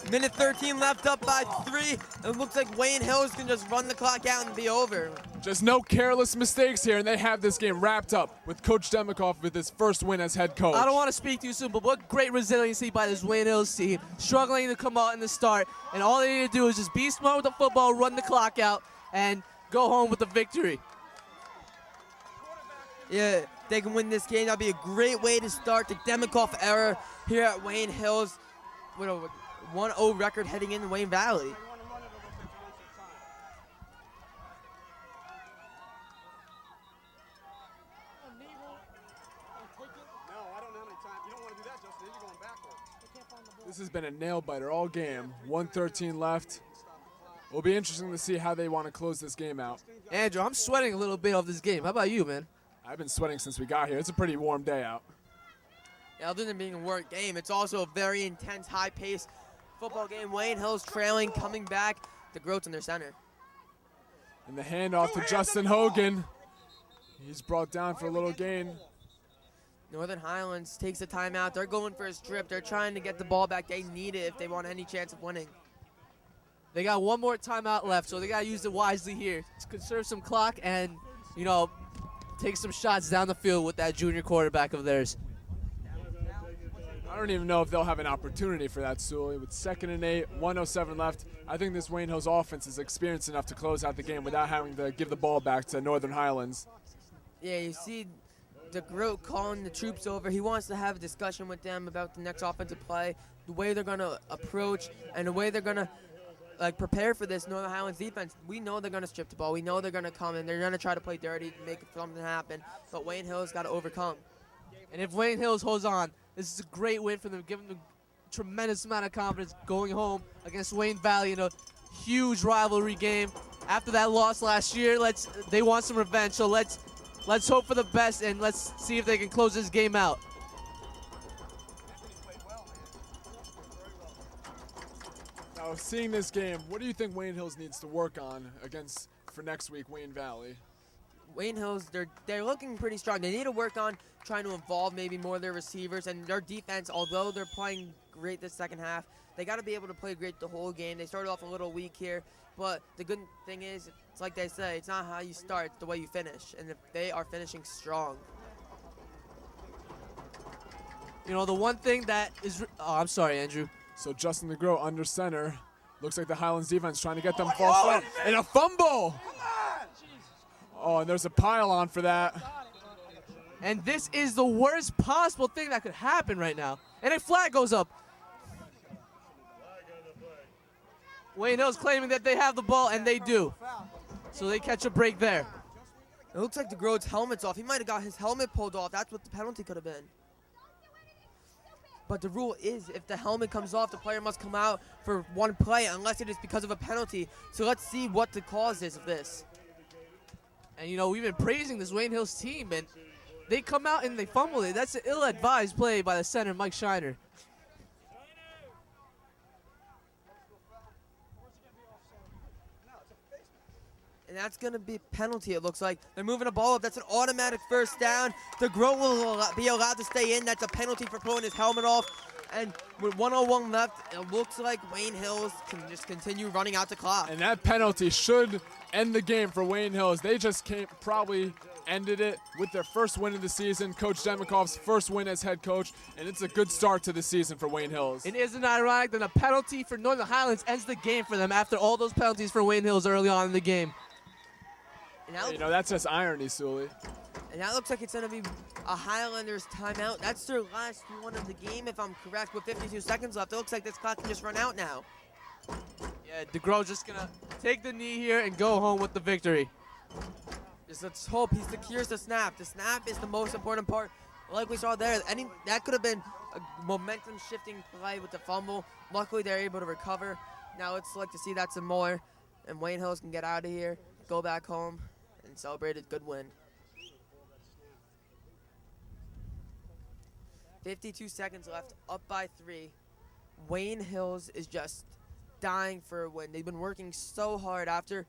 Minute 13 left, up by 3. It looks like Wayne Hills can just run the clock out and be over. Just no careless mistakes here, and they have this game wrapped up with Coach Demikoff with his first win as head coach. I don't want to speak too soon, but what great resiliency by this Wayne Hills team. Struggling to come out in the start, and all they need to do is just be smart with the football, run the clock out, and go home with the victory. Yeah, they can win this game. That'll be a great way to start the Demikoff era here at Wayne Hills with a 1-0 record heading into Wayne Valley. This has been a nail-biter all game. 1:13 left. It'll be interesting to see how they want to close this game out. Andrew, I'm sweating a little bit off this game. How about you, man? I've been sweating since we got here. It's a pretty warm day out. Yeah, other than being a work game, it's also a very intense, high-paced football game. Wayne Hills trailing, coming back. The Groats in their center. And the handoff to Justin Hogan. He's brought down for a little gain. Northern Highlands takes a timeout. They're going for a strip. They're trying to get the ball back. They need it if they want any chance of winning. They got one more timeout left, so they got to use it wisely here to conserve some clock and, you know, take some shots down the field with that junior quarterback of theirs. I don't even know if they'll have an opportunity for that, Suli. With 2nd and 8, 1:07 left, I think this Wayne Hills offense is experienced enough to close out the game without having to give the ball back to Northern Highlands. Yeah, you see the Groat calling the troops over. He wants to have a discussion with them about the next offensive play, the way they're going to approach, and the way they're going to prepare for this Northern Highlands defense. We know they're going to strip the ball. We know they're going to come in. They're going to try to play dirty, make something happen. But Wayne Hills got to overcome. And if Wayne Hills holds on, this is a great win for them, giving them a tremendous amount of confidence going home against Wayne Valley in a huge rivalry game. After that loss last year, they want some revenge. So let's hope for the best, and let's see if they can close this game out. Now, seeing this game, what do you think Wayne Hills needs to work on for next week, Wayne Valley? Wayne Hills, they're looking pretty strong. They need to work on trying to involve maybe more of their receivers and their defense. Although they're playing great this second half, they got to be able to play great the whole game. They started off a little weak here, but the good thing is, it's like they say, it's not how you start, it's the way you finish. And if they are finishing strong. You know, the one thing that is, oh, I'm sorry, Andrew. So Justin DeGroat under center. Looks like the Highlands defense trying to get them fall flat. And a fumble! Oh, and there's a pile-on for that. And this is the worst possible thing that could happen right now. And a flag goes up. Wayne Hills claiming that they have the ball, and they do. So they catch a break there. It looks like DeGroat's helmet's off. He might have got his helmet pulled off. That's what the penalty could have been. But the rule is, if the helmet comes off, the player must come out for one play, unless it is because of a penalty. So let's see what the cause is of this. And, you know, we've been praising this Wayne Hills team, and they come out and they fumble it. That's an ill-advised play by the center, Mike Shiner. And that's going to be a penalty, it looks like. They're moving the ball up. That's an automatic first down. DeGroat will be allowed to stay in. That's a penalty for pulling his helmet off. And with 1:01 left, it looks like Wayne Hills can just continue running out the clock. And that penalty should end the game for Wayne Hills. They just probably ended it with their first win of the season. Coach Demikov's first win as head coach, and it's a good start to the season for Wayne Hills. And isn't it ironic that a penalty for Northern Highlands ends the game for them after all those penalties for Wayne Hills early on in the game? You know, that's just irony, Suli. And that looks like it's going to be a Highlanders timeout. That's their last one of the game, if I'm correct, with 52 seconds left. It looks like this clock can just run out now. Yeah, DeGroat just going to take the knee here and go home with the victory. Just let's hope he secures the snap. The snap is the most important part. Like we saw there, that could have been a momentum-shifting play with the fumble. Luckily, they're able to recover. Now let's look to see that some more. And Wayne Hills can get out of here, go back home, and celebrate a good win. 52 seconds left, up by 3. Wayne Hills is just dying for a win. They've been working so hard after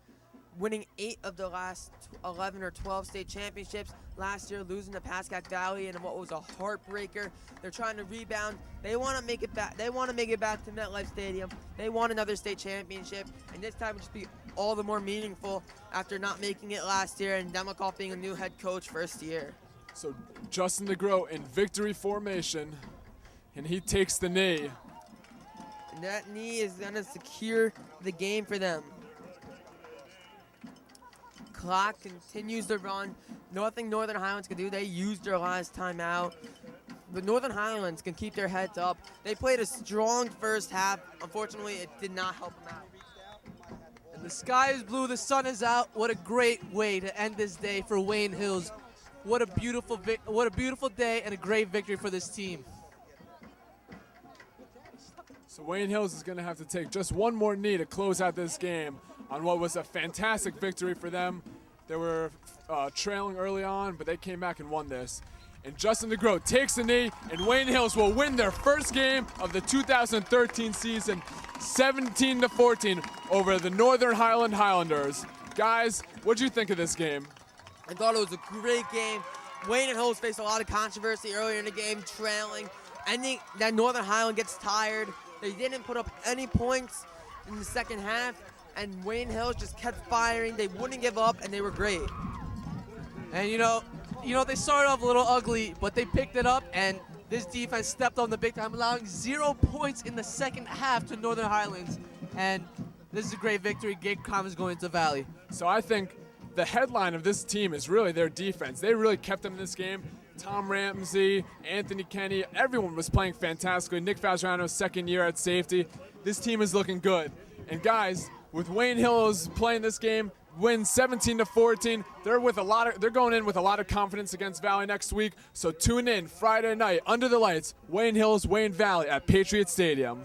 winning 8 of the last 11 or 12 state championships. Last year, losing to Pascack Valley in what was a heartbreaker. They're trying to rebound. They want to make it back. They want to make it back to MetLife Stadium. They want another state championship, and this time will just be all the more meaningful after not making it last year and Demikoff being a new head coach first year. So Justin DeGroat in victory formation, and he takes the knee. And that knee is going to secure the game for them. Clock continues to run. Nothing Northern Highlands can do. They used their last timeout. But Northern Highlands can keep their heads up. They played a strong first half. Unfortunately, it did not help them out. And the sky is blue, the sun is out. What a great way to end this day for Wayne Hills. What a beautiful day and a great victory for this team. So Wayne Hills is going to have to take just one more knee to close out this game on what was a fantastic victory for them. They were trailing early on, but they came back and won this. And Justin DeGroat takes the knee, and Wayne Hills will win their first game of the 2013 season, 17-14 over the Northern Highlanders. Guys, what did you think of this game? I thought it was a great game. Wayne and Hills faced a lot of controversy earlier in the game, trailing. I think that Northern Highland gets tired. They didn't put up any points in the second half, and Wayne Hills just kept firing. They wouldn't give up, and they were great. And you know, they started off a little ugly, but they picked it up, and this defense stepped on the big time, allowing 0 points in the second half to Northern Highlands. And this is a great victory. Gabe Commons going to Valley. So I think the headline of this team is really their defense. They really kept them in this game. Tom Ramsey, Anthony Kenny, everyone was playing fantastically. Nick Falzerano's second year at safety. This team is looking good. And guys, with Wayne Hills playing this game, win 17-14. They're going in with a lot of confidence against Valley next week. So tune in Friday night under the lights, Wayne Hills, Wayne Valley at Patriot Stadium.